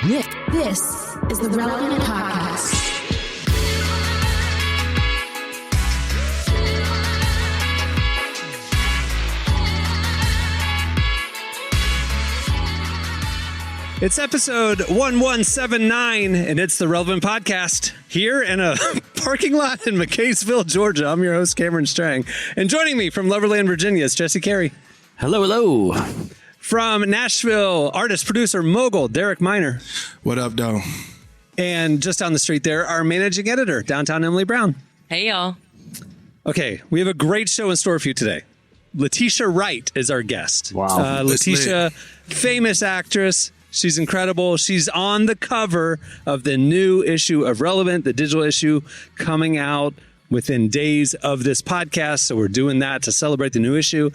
This is the Relevant Podcast. It's episode 1179, and it's the Relevant Podcast here in a parking lot in McKaysville, Georgia. I'm your host, Cameron Strang. And joining me from Loverland, Virginia, is Jesse Carey. Hello, hello. From Nashville, artist, producer, mogul, Derek Miner. What up, though? And just down the street there, our managing editor, downtown Emily Brown. Hey, y'all. Okay, we have a great show in store for you today. Letitia Wright is our guest. Wow. Letitia, famous actress. She's incredible. She's on the cover of the new issue of Relevant, the digital issue coming out within days of this podcast. So we're doing that to celebrate the new issue.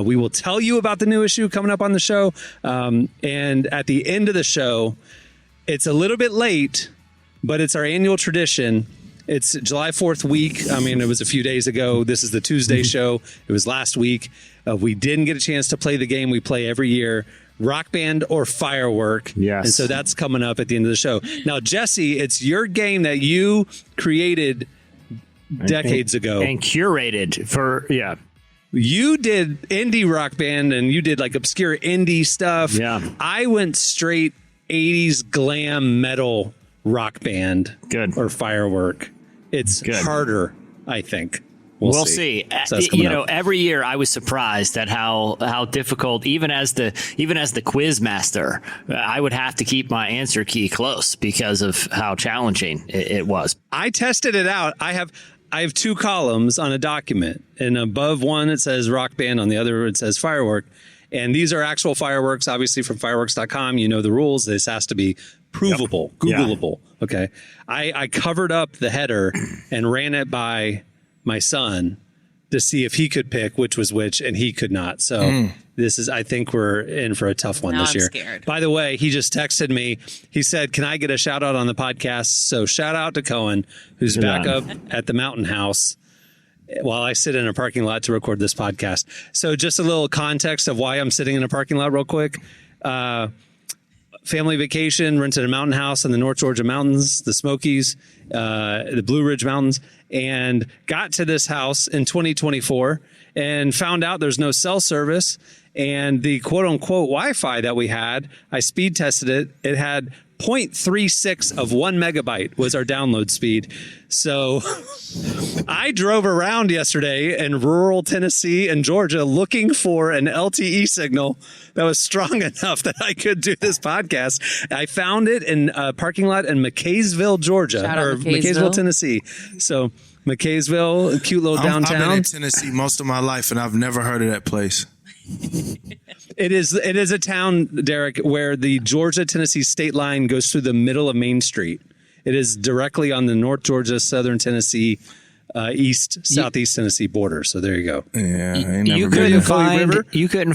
We will tell you about the new issue coming up on the show. And at the end of the show, it's a little bit late, but it's our annual tradition. It's July 4th week. I mean, it was a few days ago. This is the Tuesday show. It was last week. We didn't get a chance to play the game we play every year. Rock Band or Firework. Yes. And so that's coming up at the end of the show. Now, Jesse, it's your game that you created decades ago. And curated for, yeah. You did indie rock band and you did like obscure indie stuff. Yeah. I went straight 80s glam metal rock band. Good. Or Firework. It's Good. Harder, I think. We'll see. So that's coming up. Every year I was surprised at how difficult, even as the quiz master, I would have to keep my answer key close because of how challenging it was. I tested it out. I have two columns on a document, and above one it says Rock Band, on the other it says Firework. And these are actual fireworks, obviously from fireworks.com. You know the rules. This has to be provable, yep. Googleable. Yeah. Okay. I covered up the header and ran it by my son to see if he could pick which was which, and he could not. So this is, I think we're in for a tough one this year. Scared. By the way, he just texted me. He said, can I get a shout out on the podcast? So shout out to Cohen, who's back up at the Mountain House while I sit in a parking lot to record this podcast. So just a little context of why I'm sitting in a parking lot real quick. Family vacation, rented a mountain house in the North Georgia mountains, the Smokies, the Blue Ridge Mountains, and got to this house in 2024 and found out there's no cell service. And the quote unquote Wi-Fi that we had, I speed tested it. It had 0.36 of 1 megabyte was our download speed. So I drove around yesterday in rural Tennessee and Georgia looking for an LTE signal that was strong enough that I could do this podcast. I found it in a parking lot in McKaysville, Georgia, or McKaysville, Tennessee. So McKaysville, cute little downtown. I've been in Tennessee most of my life, and I've never heard of that place. It is a town, Derek, where the Georgia-Tennessee state line goes through the middle of Main Street. It is directly on the North Georgia, Southern Tennessee, Southeast Tennessee border. So there you go. Yeah, you couldn't find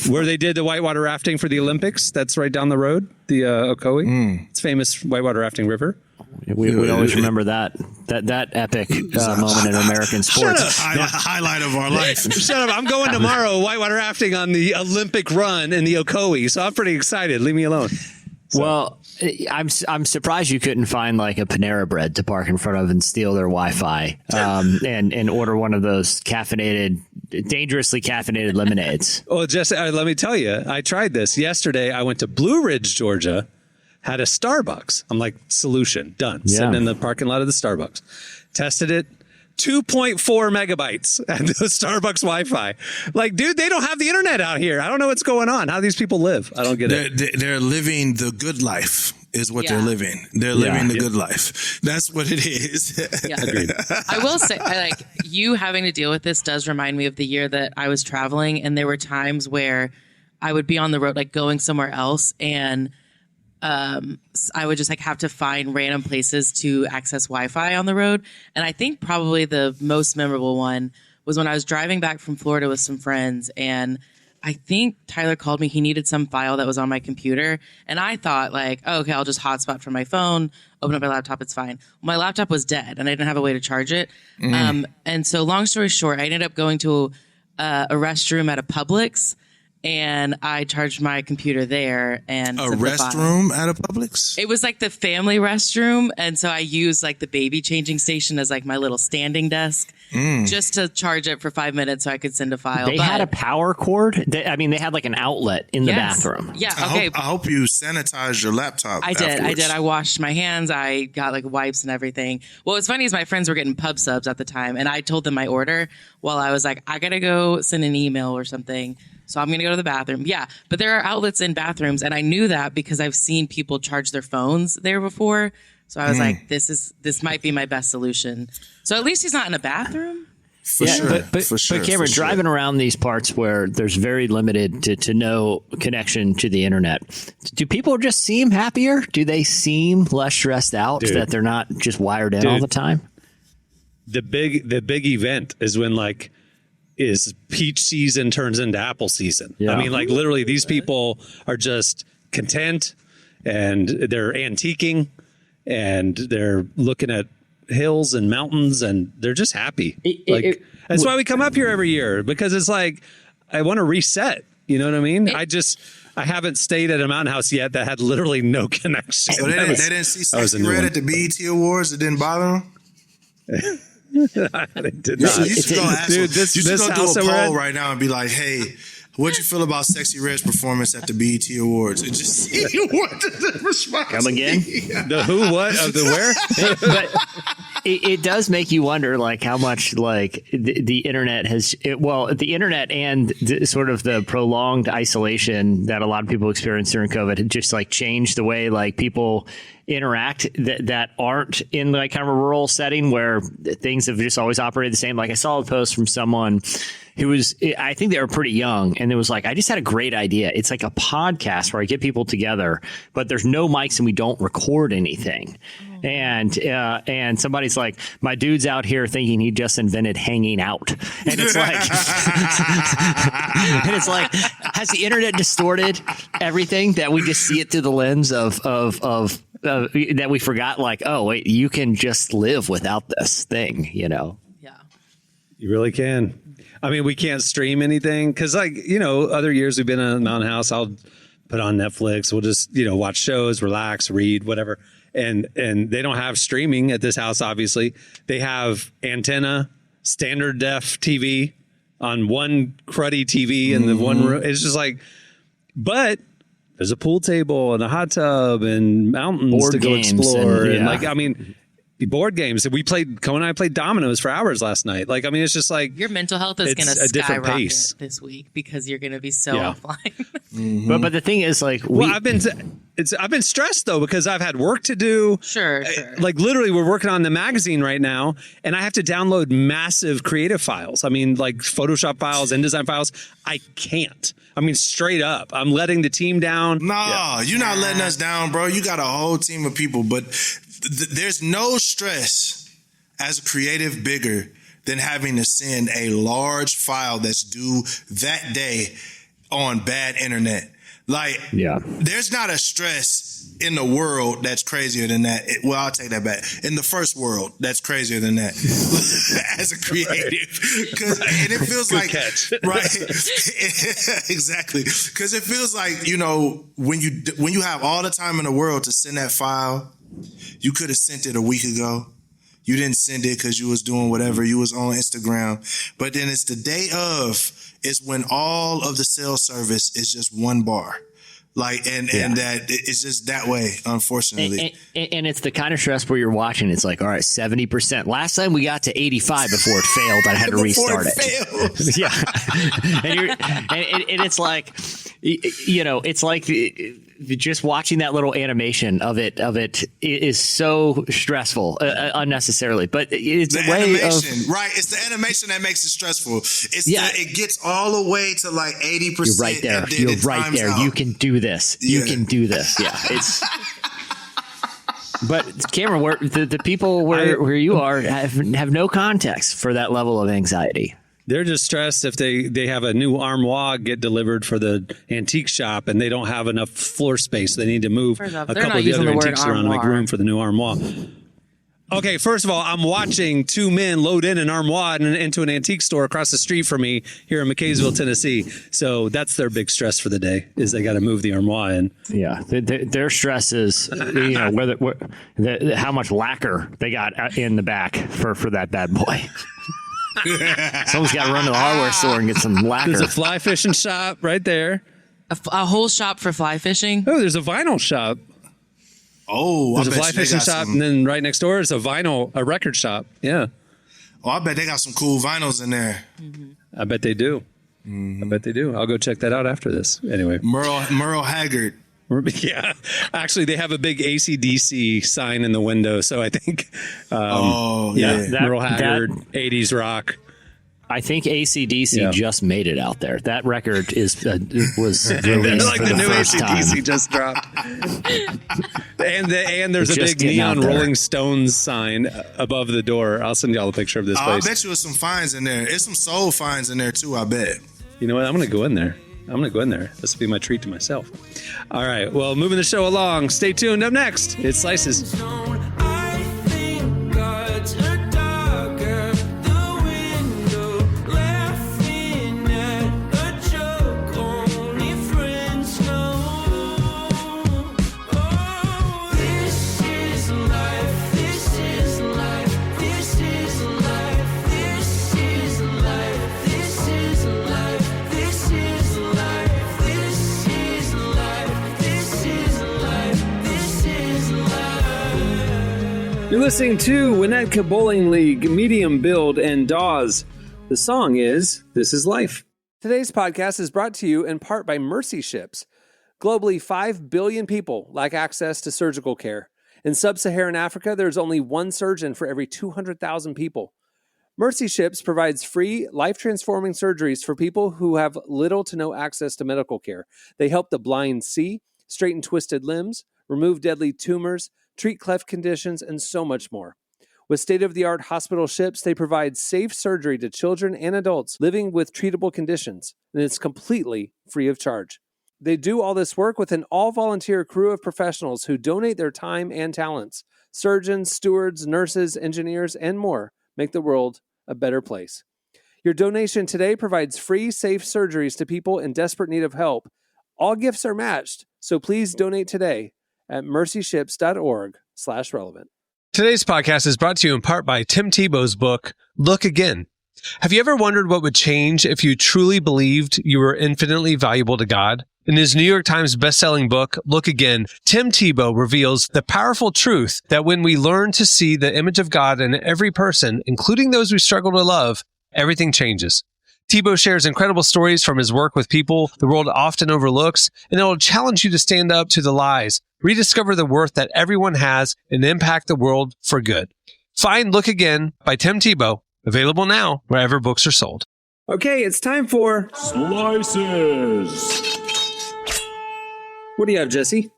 where they did the whitewater rafting for the Olympics. That's right down the road, the Ocoee. It's famous whitewater rafting river. We always remember that epic moment in American sports. Highlight of our life. Shut up. I'm going tomorrow whitewater rafting on the Olympic run in the Ocoee. So I'm pretty excited. Leave me alone. So. Well, I'm surprised you couldn't find like a Panera Bread to park in front of and steal their Wi-Fi and order one of those dangerously caffeinated lemonades. Well, Jesse, let me tell you, I tried this yesterday. I went to Blue Ridge, Georgia. Had a Starbucks. I'm like, solution, done. Sitting in the parking lot of the Starbucks. Tested it, 2.4 megabytes at the Starbucks Wi-Fi. Like, dude, they don't have the internet out here. I don't know what's going on. How these people live. I don't get it. They're living the good life is what they're living. They're living the good life. That's what it is. Yeah. Agreed. I will say, like, you having to deal with this does remind me of the year that I was traveling, and there were times where I would be on the road, like going somewhere else, and I would just like have to find random places to access Wi-Fi on the road. And I think probably the most memorable one was when I was driving back from Florida with some friends, and I think Tyler called me. He needed some file that was on my computer. And I thought like, oh, okay, I'll just hotspot from my phone, open up my laptop. It's fine. Well, my laptop was dead and I didn't have a way to charge it. And so long story short, I ended up going to a restroom at a Publix. and I charged my computer there. And a restroom at a Publix? It was like the family restroom, and so I used like the baby changing station as like my little standing desk just to charge it for 5 minutes so I could send a file. They had a power cord. They had like an outlet in the bathroom. Yeah. Okay. I hope you sanitized your laptop. I did. I washed my hands. I got like wipes and everything. What was funny is my friends were getting pub subs at the time, and I told them my order while I was like, I gotta go send an email or something. So I'm going to go to the bathroom. Yeah. But there are outlets in bathrooms. And I knew that because I've seen people charge their phones there before. So I was like, this might be my best solution. So at least he's not in a bathroom. For sure. But Cameron, driving around these parts where there's very limited to no connection to the internet, do people just seem happier? Do they seem less stressed out that they're not just wired in all the time? The big event is when is peach season turns into apple season. Yeah. I mean, literally these people are just content and they're antiquing and they're looking at hills and mountains and they're just happy. That's why we come up here every year, because it's like, I want to reset. You know what I mean? I haven't stayed at a mountain house yet that had literally no connection. So they didn't see Sexy Red at the BET Awards? It didn't bother them? They did not. You should go do a poll right now and be like, hey, what'd you feel about Sexy Red's performance at the BET Awards? And just see what the response. Come again? The who, what, of the where? But it does make you wonder, how much, the internet the internet and sort of the prolonged isolation that a lot of people experienced during COVID had just, changed the way, people interact that aren't in kind of a rural setting where things have just always operated the same. I saw a post from someone who was, I think they were pretty young, and it was I just had a great idea. It's like a podcast where I get people together, but there's no mics and we don't record anything. And somebody's like, my dude's out here thinking he just invented hanging out. And it's has the internet distorted everything that we just see it through the lens of that we forgot, oh, wait, you can just live without this thing, Yeah. You really can. I mean, we can't stream anything because, other years we've been in a mountain house. I'll put on Netflix. We'll just, watch shows, relax, read, whatever. And they don't have streaming at this house, obviously. They have antenna, standard def TV on one cruddy TV in the one room. It's just but there's a pool table and a hot tub and mountains board to go explore. And board games. Cone and I played dominoes for hours last night. It's just your mental health is going to skyrocket this week because you're going to be so offline. But the thing is, I've been stressed though because I've had work to do. Sure. Literally, we're working on the magazine right now, and I have to download massive creative files. I mean, Photoshop files, InDesign files. I can't. I mean, straight up, I'm letting the team down. No, you're not letting us down, bro. You got a whole team of people, but there's no stress as a creative bigger than having to send a large file that's due that day on bad internet. There's not a stress in the world that's crazier than that. I'll take that back. In the first world, that's crazier than that as a creative. And it feels right? Exactly. Because it feels when you have all the time in the world to send that file, you could have sent it a week ago. You didn't send it because you was doing whatever. You was on Instagram. But then it's the day of is when all of the cell service is just one bar. And that it's just that way, unfortunately. And it's the kind of stress where you're watching. It's all right, 70%. Last time we got to 85 before it failed. I had to restart it. And it's just watching that little animation of it is so stressful unnecessarily. But it's the way animation, right? It's the animation that makes it stressful. It gets all the way to 80%. You're right there. You're right there. You can do this. You can do this. Yeah, it's. But Cameron, where the people where you are have no context for that level of anxiety. They're just stressed if they have a new armoire get delivered for the antique shop and they don't have enough floor space. They need to move a couple of the other antiques around to make room for the new armoire. Okay, first of all, I'm watching two men load in an armoire into an antique store across the street from me here in McKaysville, Tennessee. So that's their big stress for the day, is they got to move the armoire in. Yeah, their stress is, how much lacquer they got in the back for that bad boy. Someone's got to run to the hardware store and get some lacquer. There's a fly fishing shop right there. A whole shop for fly fishing? Oh, there's a vinyl shop. Oh, there's a fly fishing shop, and then right next door is a record shop. Yeah. Oh, I bet they got some cool vinyls in there. Mm-hmm. I bet they do. I bet they do. I'll go check that out after this. Anyway. Merle Haggard. Yeah. Actually, they have a big AC/DC sign in the window. So I think, Merle Haggard, 80s rock. I think AC/DC just made it out there. That record was released like for the the new first AC/DC time. just dropped. and there's It's a just big getting out neon there. Rolling Stones sign above the door. I'll send y'all a picture of this I place. bet you there's some finds in there. There's some soul finds in there too, I bet. You know what? I'm going to go in there. This will be my treat to myself. All right. Well, moving the show along. Stay tuned. Up next, it's Slices. I think God's a dogger, the window, laughing at a joke only friends know. Oh, this is life, this is life, this is life, this is life, this is life, this is life, this is life, this is life, this is life. You're listening to Winnetka Bowling League, Medium Build, and Dawes. The song is This Is Life. Today's podcast is brought to you in part by Mercy Ships. Globally, 5 billion people lack access to surgical care. In sub-Saharan Africa, there's only one surgeon for every 200,000 people. Mercy Ships provides free, life-transforming surgeries for people who have little to no access to medical care. They help the blind see, straighten twisted limbs, remove deadly tumors, treat cleft conditions, and so much more. With state-of-the-art hospital ships, they provide safe surgery to children and adults living with treatable conditions, and it's completely free of charge. They do all this work with an all-volunteer crew of professionals who donate their time and talents. Surgeons, stewards, nurses, engineers, and more make the world a better place. Your donation today provides free, safe surgeries to people in desperate need of help. All gifts are matched, so please donate today at mercyships.org/relevant. Today's podcast is brought to you in part by Tim Tebow's book, Look Again. Have you ever wondered what would change if you truly believed you were infinitely valuable to God? In his New York Times bestselling book, Look Again, Tim Tebow reveals the powerful truth that when we learn to see the image of God in every person, including those we struggle to love, everything changes. Tebow shares incredible stories from his work with people the world often overlooks, and it will challenge you to stand up to the lies, rediscover the worth that everyone has, and impact the world for good. Find Look Again by Tim Tebow, available now wherever books are sold. Okay, it's time for Slices. What do you have, Jesse?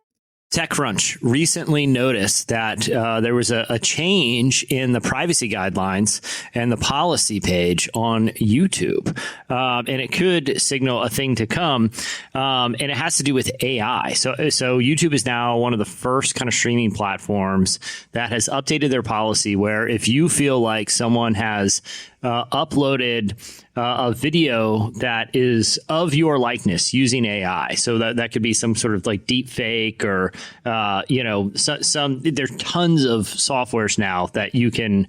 TechCrunch recently noticed that there was a change in the privacy guidelines and the policy page on YouTube. And it could signal a thing to come. And it has to do with AI. So YouTube is now one of the first kind of streaming platforms that has updated their policy where if you feel like someone has uploaded a video that is of your likeness using AI. So that could be some sort of like deep fake or, some there's tons of softwares now that you can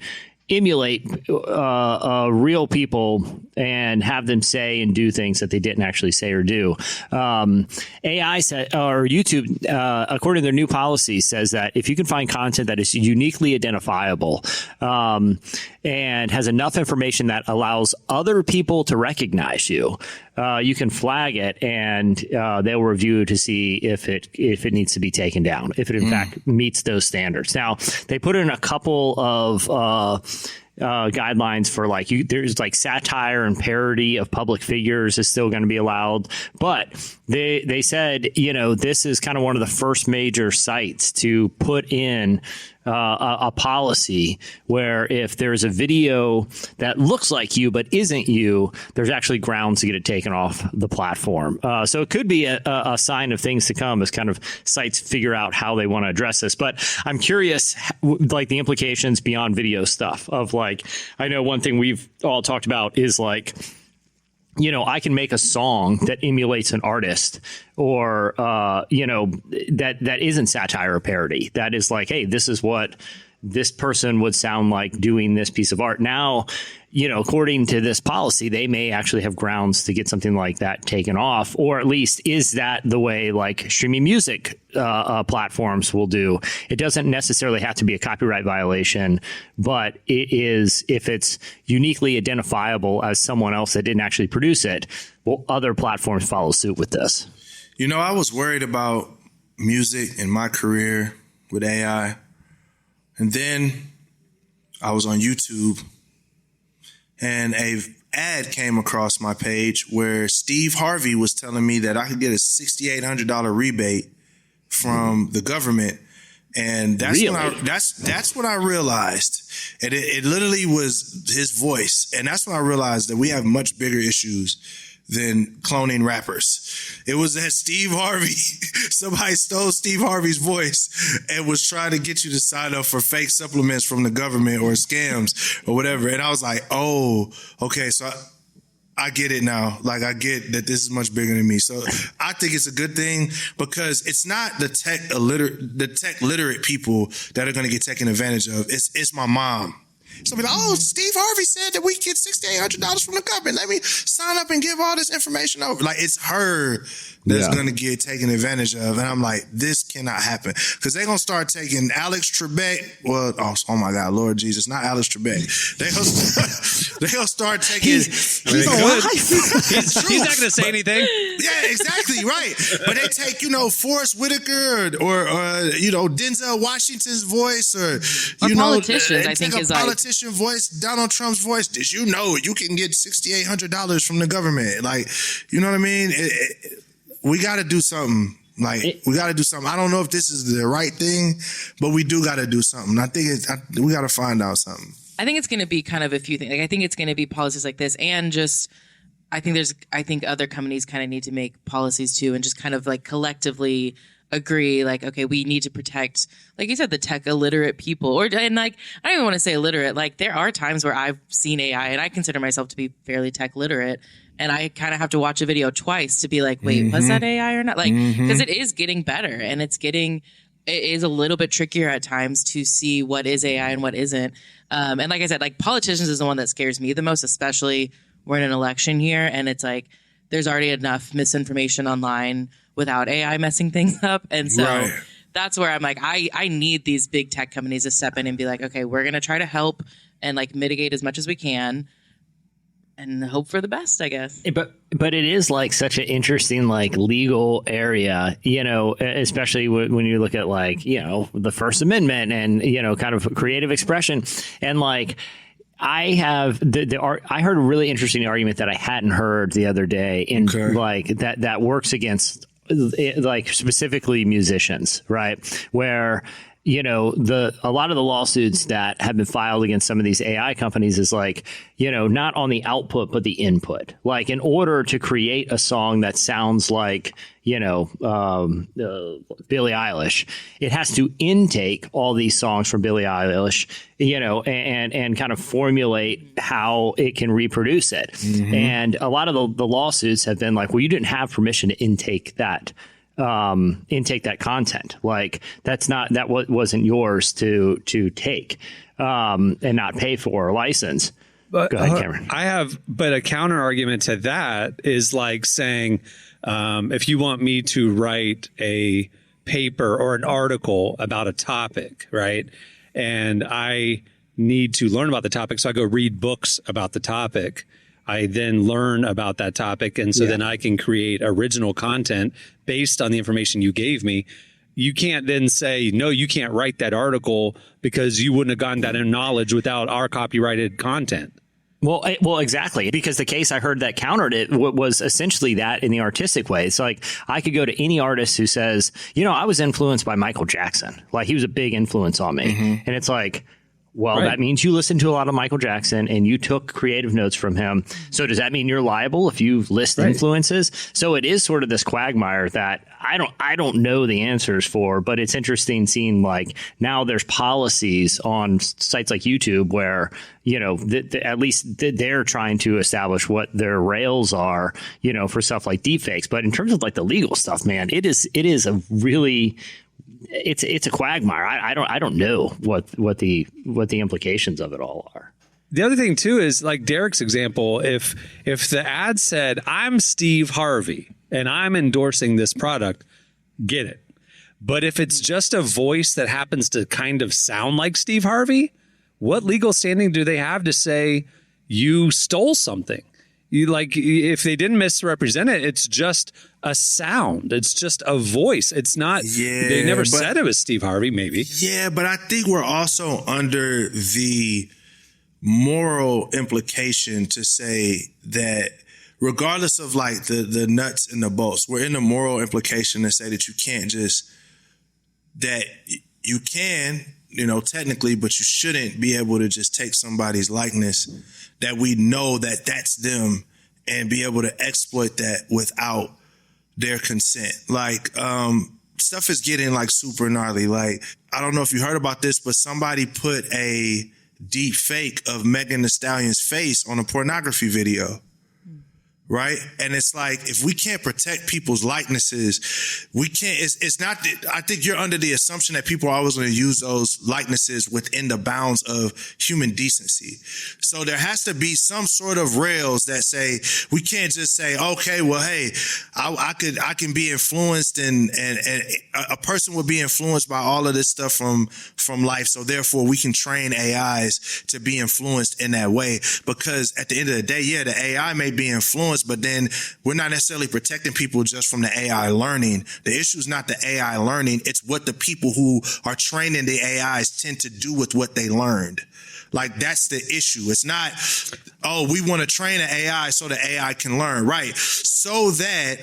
emulate real people and have them say and do things that they didn't actually say or do. AI said, or YouTube, according to their new policy, says that if you can find content that is uniquely identifiable and has enough information that allows other people to recognize you, you can flag it and they'll review to see if it needs to be taken down, if it in fact meets those standards. Now, they put in a couple of guidelines for like there's like satire and parody of public figures is still going to be allowed. But they said, this is kind of one of the first major sites to put in a policy where if there's a video that looks like you but isn't you, there's actually grounds to get it taken off the platform. So it could be a sign of things to come as kind of sites figure out how they want to address this. But I'm curious, like the implications beyond video stuff of like, I know one thing we've all talked about is like, I can make a song that emulates an artist or, that isn't satire or parody. That is like, hey, this is what this person would sound like doing this piece of art. Now, according to this policy, they may actually have grounds to get something like that taken off, or at least is that the way like streaming music platforms will do? It doesn't necessarily have to be a copyright violation, but it is if it's uniquely identifiable as someone else that didn't actually produce it. Will other platforms follow suit with this? I was worried about music in my career with AI. And then I was on YouTube and a ad came across my page where Steve Harvey was telling me that I could get a $6,800 rebate from the government. And that's really? that's when I realized, and it literally was his voice. And that's when I realized that we have much bigger issues than cloning rappers. It was that Steve Harvey, somebody stole Steve Harvey's voice and was trying to get you to sign up for fake supplements from the government or scams or whatever. And I was like, oh, okay, so I get it now. Like, I get that this is much bigger than me. So I think it's a good thing because it's not the tech literate people that are going to get taken advantage of. It's my mom. So be like, oh, Steve Harvey said that we get $6,800 from the government. Let me sign up and give all this information over. Like, it's her that's going to get taken advantage of. And I'm like, this cannot happen. Because they're going to start taking Alex Trebek. Well, oh my God, Lord Jesus, not Alex Trebek. They're going to start taking. He's alive. He's not going to say anything. Yeah, exactly, right. But they take, Forrest Whitaker or Denzel Washington's voice or politicians, I think, is politician voice, Donald Trump's voice. Did you know you can get $6,800 from the government? Like, you know what I mean? We got to do something. We got to do something. I don't know if this is the right thing, but we do got to do something. I think we got to find out something. I think it's going to be kind of a few things. Like, I think it's going to be policies like this, and just I think other companies kind of need to make policies too, and just kind of like collectively agree, like, okay, we need to protect, like you said, the tech illiterate people, and like, I don't even want to say illiterate. Like, there are times where I've seen AI and I consider myself to be fairly tech literate, and I kind of have to watch a video twice to be like, wait, was that AI or not? Like, because it is getting better, and it is a little bit trickier at times to see what is AI and what isn't. And like I said, like, politicians is the one that scares me the most, especially we're in an election year, and it's like, there's already enough misinformation online without AI messing things up. And so that's where I'm like, I need these big tech companies to step in and be like, okay, we're going to try to help and like mitigate as much as we can and hope for the best, I guess. But it is like such an interesting like legal area, especially when you look at like, the First Amendment and, kind of creative expression. And like, I have I heard a really interesting argument that I hadn't heard the other day like that works against like specifically musicians, right? Where, a lot of the lawsuits that have been filed against some of these AI companies is like, not on the output, but the input. Like, in order to create a song that sounds like, Billie Eilish, it has to intake all these songs from Billie Eilish, and kind of formulate how it can reproduce it. And a lot of the lawsuits have been like, well, you didn't have permission to intake that content. Like, that wasn't yours to take, and not pay for or license. But go ahead, Cameron. But a counter argument to that is like saying, if you want me to write a paper or an article about a topic, right? And I need to learn about the topic. So I go read books about the topic. I then learn about that topic. And so then I can create original content based on the information you gave me. you can't then say, no, you can't write that article because you wouldn't have gotten that knowledge without our copyrighted content. Well, exactly. Because the case I heard that countered it was essentially that in the artistic way. It's like I could go to any artist who says, I was influenced by Michael Jackson. Like he was a big influence on me. And it's like, well, Right. that means you listened to a lot of Michael Jackson and you took creative notes from him. So does that mean you're liable if you list influences? So it is sort of this quagmire that I don't know the answers for, but it's interesting seeing like now there's policies on sites like YouTube where, at least they're trying to establish what their rails are, for stuff like deepfakes. But in terms of like the legal stuff, man, it is a really it's a quagmire. I don't know what the implications of it all are. The other thing too is like Derek's example. If the ad said, "I'm Steve Harvey and I'm endorsing this product," get it. But if it's just a voice that happens to kind of sound like Steve Harvey, what legal standing do they have to say you stole something? If they didn't misrepresent it, it's just a sound. It's just a voice. It's not. They never said it was Steve Harvey. Maybe. Yeah, but I think we're also under the moral implication to say that regardless of like the nuts and the bolts, we're in the moral implication to say that you can't just that you can, technically, but you shouldn't be able to just take somebody's likeness that we know that that's them and be able to exploit that without their consent. Like, stuff is getting like super gnarly. Like, I don't know if you heard about this, but somebody put a deep fake of Megan Thee Stallion's face on a pornography video. Right. And it's like, if we can't protect people's likenesses, we can't, it's not, I think you're under the assumption that people are always going to use those likenesses within the bounds of human decency. So there has to be some sort of rails that say, we can't just say, okay, well, hey, I can be influenced and a person would be influenced by all of this stuff from life. So therefore we can train AIs to be influenced in that way, because at the end of the day, the AI may be influenced, but then we're not necessarily protecting people just from the AI learning. The issue is not the AI learning. It's what the people who are training the AIs tend to do with what they learned. Like, that's the issue. It's not, we want to train an AI so the AI can learn, right? So that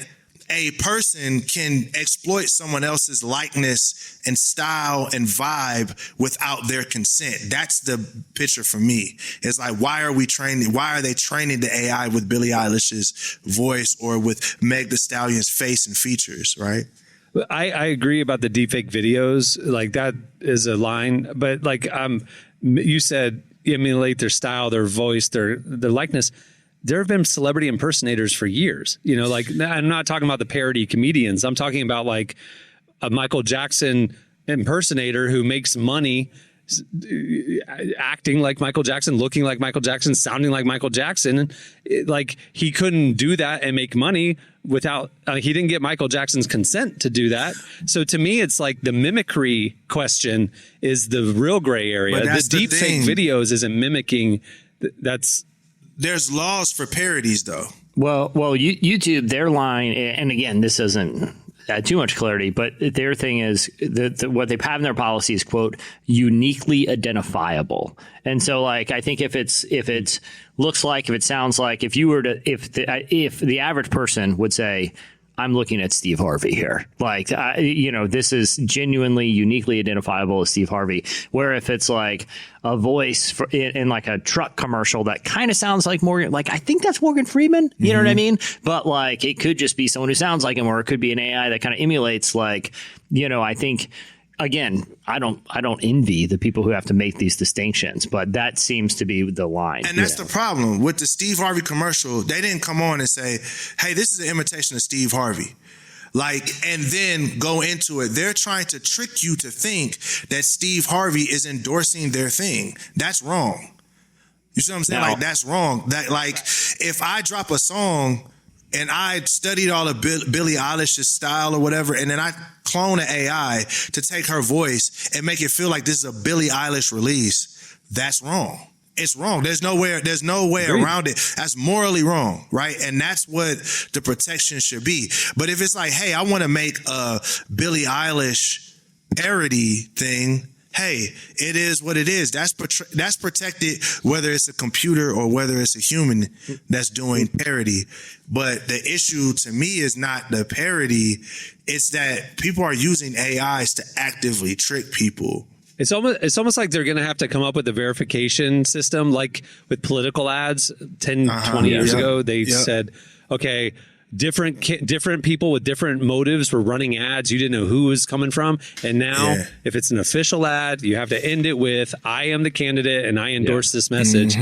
a person can exploit someone else's likeness and style and vibe without their consent. That's the picture for me. It's like, why are they training the AI with Billie Eilish's voice or with Meg Thee Stallion's face and features, right? I agree about the deepfake videos. Like, that is a line, but like, you said emulate their style, their voice, their likeness. There have been celebrity impersonators for years. I'm not talking about the parody comedians. I'm talking about like a Michael Jackson impersonator who makes money acting like Michael Jackson, looking like Michael Jackson, sounding like Michael Jackson. Like, he couldn't do that and make money without, he didn't get Michael Jackson's consent to do that. So to me, it's like the mimicry question is the real gray area. The deep fake videos isn't mimicking. There's laws for parodies, though. Well, YouTube, their line, and again, this doesn't add too much clarity, but their thing is what they have in their policy is, quote, uniquely identifiable. And so, like, I think if it looks like, if it sounds like, if the average person would say, I'm looking at Steve Harvey here. Like, this is genuinely uniquely identifiable as Steve Harvey. Where if it's like a voice in like a truck commercial that kind of sounds like Morgan, like, I think that's Morgan Freeman. You know what I mean? But like, it could just be someone who sounds like him, or it could be an AI that kind of emulates, like, I think, again, I don't envy the people who have to make these distinctions, but that seems to be the line. And that's the problem with the Steve Harvey commercial. They didn't come on and say, hey, this is an imitation of Steve Harvey. Like, and then go into it. They're trying to trick you to think that Steve Harvey is endorsing their thing. That's wrong. You see what I'm saying? Like, that's wrong. That, like, if I drop a song and I studied all of Billie Eilish's style or whatever, and then I clone an AI to take her voice and make it feel like this is a Billie Eilish release, that's wrong. it's wrong. There's no way around it. That's morally wrong, right? And that's what the protection should be. But if it's like, hey, I want to make a Billie Eilish parody thing, hey, it is what it is. That's protected, whether it's a computer or whether it's a human that's doing parody. But the issue to me is not the parody. It's that people are using AIs to actively trick people. It's almost like they're going to have to come up with a verification system, like with political ads 10, 20 years ago. They said, okay, different people with different motives were running ads. You didn't know who was coming from. And now if it's an official ad, you have to end it with, I am the candidate and I endorse this message.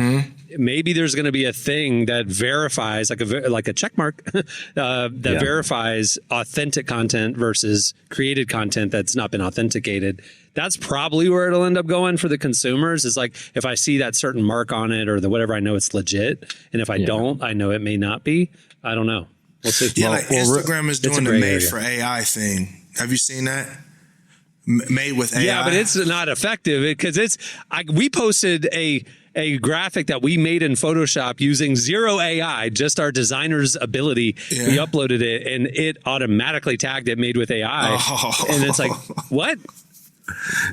Maybe there's going to be a thing that verifies, like a check mark that verifies authentic content versus created content that's not been authenticated. That's probably where it'll end up going for the consumers, is like, if I see that certain mark on it or whatever, I know it's legit. And if I don't, I know it may not be. I don't know. We'll see. Yeah, like Instagram is doing the made for AI thing. Have you seen that? Made with AI. Yeah, but it's not effective because we posted a graphic that we made in Photoshop using zero AI, just our designer's ability. Yeah. We uploaded it and it automatically tagged it made with AI. And it's like, what?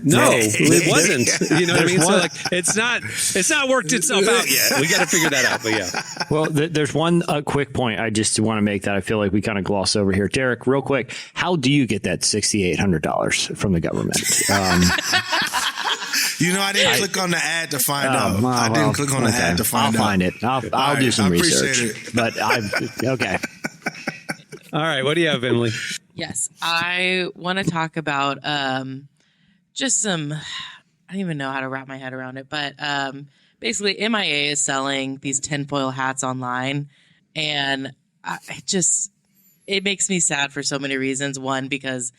No, it wasn't. You know what I mean? So like, it's not worked itself out yet. We got to figure that out. But yeah. Well, there's one quick point I just want to make that I feel like we kind of gloss over here. Derek, real quick, how do you get that $6,800 from the government? You know, I didn't click on the ad to find out. I didn't click on the ad to find out. I'll find it. I'll do some research. It. But okay. All right. What do you have, Emily? Yes, I want to talk about just some, I don't even know how to wrap my head around it, but basically M.I.A. is selling these tinfoil hats online, and it makes me sad for so many reasons. One, because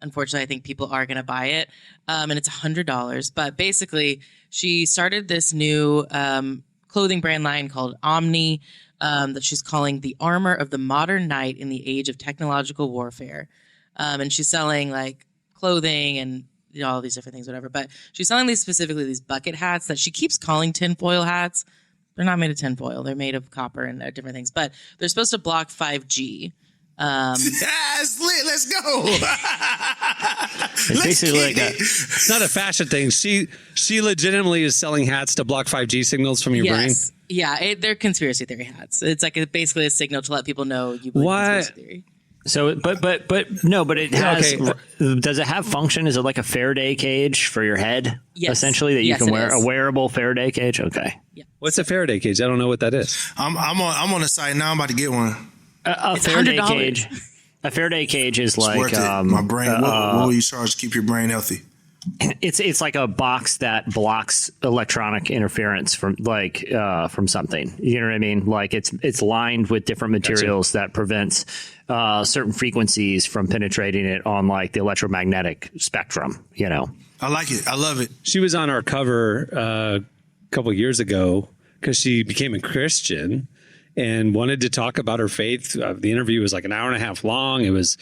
unfortunately I think people are going to buy it, and it's $100. But basically, she started this new clothing brand line called Omni that she's calling the armor of the modern knight in the age of technological warfare. And she's selling like clothing and all these different things, whatever. But she's selling specifically these bucket hats that she keeps calling tinfoil hats. They're not made of tinfoil. They're made of copper and different things. But they're supposed to block 5G. Yes, lit. Let's go. It's basically like it's not a fashion thing. She legitimately is selling hats to block 5G signals from your brain. Yeah, they're conspiracy theory hats. It's like basically a signal to let people know you believe in conspiracy theory. So, but it has. Okay. Does it have function? Is it like a Faraday cage for your head? Yes. Essentially, that you can wear a wearable Faraday cage. Okay. Yeah. What's a Faraday cage? I don't know what that is. I'm on the site now. I'm about to get one. A Faraday cage. A Faraday cage is like my brain. What will you charge to keep your brain healthy? It's like a box that blocks electronic interference from something. You know what I mean? Like it's lined with different materials that prevents certain frequencies from penetrating it on like the electromagnetic spectrum. You know, I like it. I love it. She was on our cover a couple years ago because she became a Christian and wanted to talk about her faith. The interview was like an hour and a half long. It was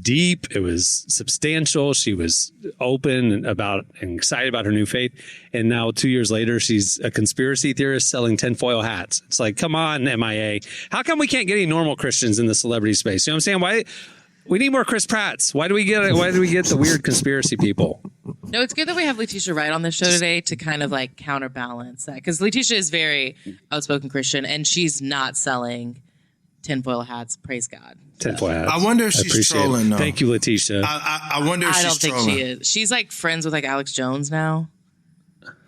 deep. It was substantial. She was open about and excited about her new faith. And now 2 years later, she's a conspiracy theorist selling tinfoil hats. It's like, come on, M.I.A. How come we can't get any normal Christians in the celebrity space? You know what I'm saying? Why we need more Chris Pratts? Why do we get the weird conspiracy people? No, it's good that we have Letitia Wright on the show today to kind of like counterbalance that, because Letitia is very outspoken Christian and she's not selling tinfoil hats. Praise God. Tinfoil hats. I wonder if she's trolling though. Thank you, Letitia. I wonder if she's trolling. I don't think she is. She's like friends with like Alex Jones now.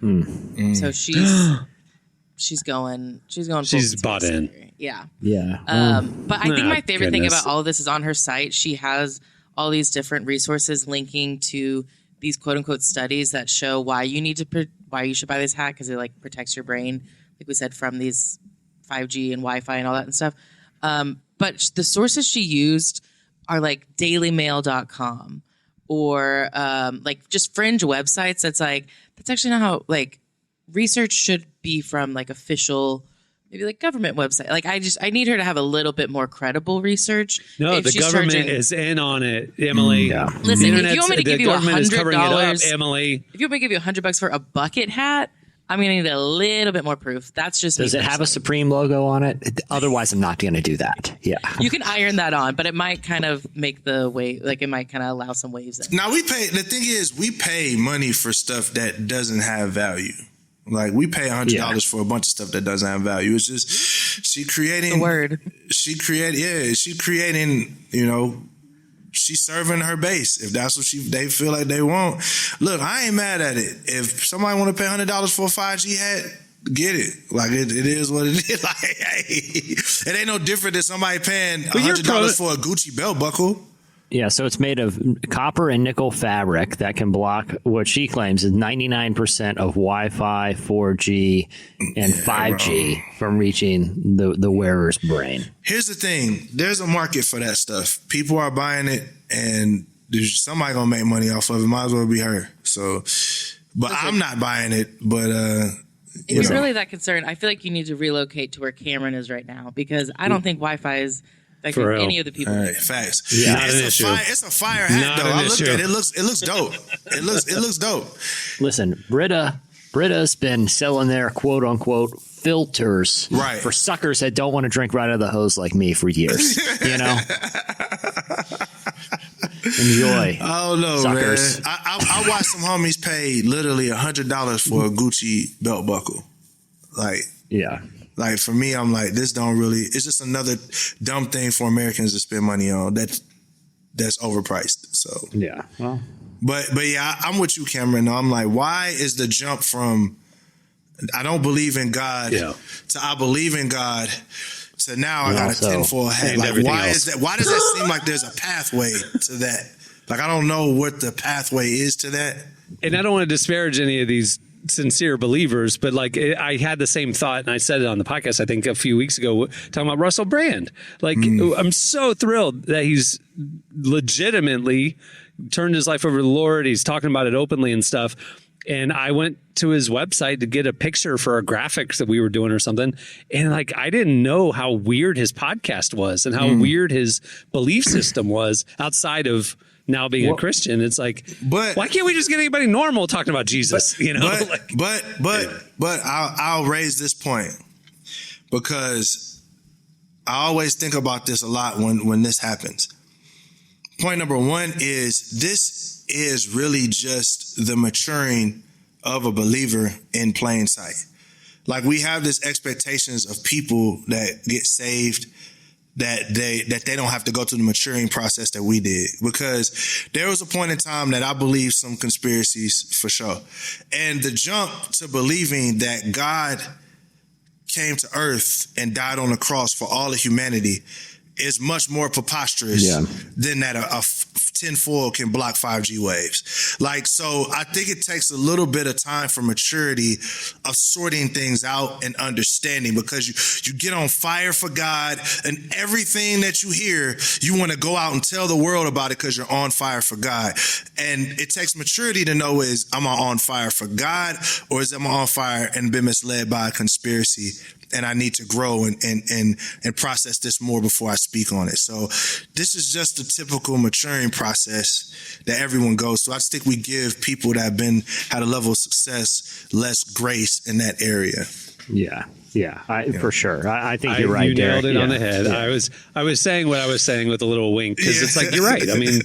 So she's going. She's bought in. Yeah. Yeah. But I think my favorite thing about all of this is on her site. She has all these different resources linking to these quote unquote studies that show why you should buy this hat, because it like protects your brain, like we said, from these 5G and Wi-Fi and all that and stuff. But the sources she used are like dailymail.com or like just fringe websites. That's actually not how like research should be from like official, maybe like government website. Like I need her to have a little bit more credible research. No, the government is in on it, Emily. Yeah. Listen, if you want me to give you $100, Emily. If you want me to give you $100 for a bucket hat, I'm going to need a little bit more proof. That's just Does it have a Supreme logo on it? Otherwise, I'm not going to do that. Yeah. You can iron that on, but it might kind of make the wave, like it might kind of allow some waves in. Now the thing is, we pay money for stuff that doesn't have value. Like we pay $100 for a bunch of stuff that doesn't have value. It's just she creating The word. She creating, she's serving her base. If that's what they feel like they want. Look, I ain't mad at it. If somebody want to pay $100 for a 5G hat, get it. Like it is what it is. Like, hey, it ain't no different than somebody paying $100 for a Gucci belt buckle. Yeah, so it's made of copper and nickel fabric that can block what she claims is 99% of Wi-Fi, 4G, and 5G from reaching the wearer's brain. Here's the thing. There's a market for that stuff. People are buying it, and there's somebody going to make money off of it. Might as well be her. So, but I'm not buying it. But, if you're really that concerned, I feel like you need to relocate to where Cameron is right now, because I don't think Wi-Fi is affecting any of the people. All right, facts. Yeah, it's a fire hat, though. I looked at it. It looks dope. It looks dope. Listen, Britta's been selling their quote unquote filters for suckers that don't want to drink right out of the hose like me for years. Enjoy. Oh no, suckers. Man! I watched some homies pay literally $100 for a Gucci belt buckle. Like for me, I'm like, this don't really. It's just another dumb thing for Americans to spend money on. That's overpriced. So yeah, well, but yeah, I'm with you, Cameron. I'm like, why is the jump from I don't believe in God to I believe in God to now I got a tinfoil hat? Like, why is that? Why does that seem like there's a pathway to that? Like, I don't know what the pathway is to that. And I don't want to disparage any of these sincere believers, but like I had the same thought, and I said it on the podcast, I think a few weeks ago, talking about Russell Brand. Like, I'm so thrilled that he's legitimately turned his life over to the Lord. He's talking about it openly and stuff. And I went to his website to get a picture for a graphics that we were doing or something. And like, I didn't know how weird his podcast was and how weird his belief system was outside of now being a Christian. It's like, but why can't we just get anybody normal talking about Jesus? But I'll raise this point, because I always think about this a lot when this happens. Point number one is this is really just the maturing of a believer in plain sight. Like, we have this expectations of people that get saved that they don't have to go through the maturing process that we did, because there was a point in time that I believed some conspiracies for sure. And the jump to believing that God came to earth and died on the cross for all of humanity is much more preposterous than that a tinfoil can block 5G waves. Like, so I think it takes a little bit of time for maturity of sorting things out and understanding, because you get on fire for God, and everything that you hear, you want to go out and tell the world about it because you're on fire for God. And it takes maturity to know, is am I on fire for God, or is am I on fire and been misled by a conspiracy? And I need to grow and process this more before I speak on it. So this is just a typical maturing process that everyone goes through. I just think we give people that have had a level of success less grace in that area. For sure. I think you're right. You nailed Derek. it on the head. Yeah. I was saying what I was saying with a little wink, because it's like, you're right. I mean,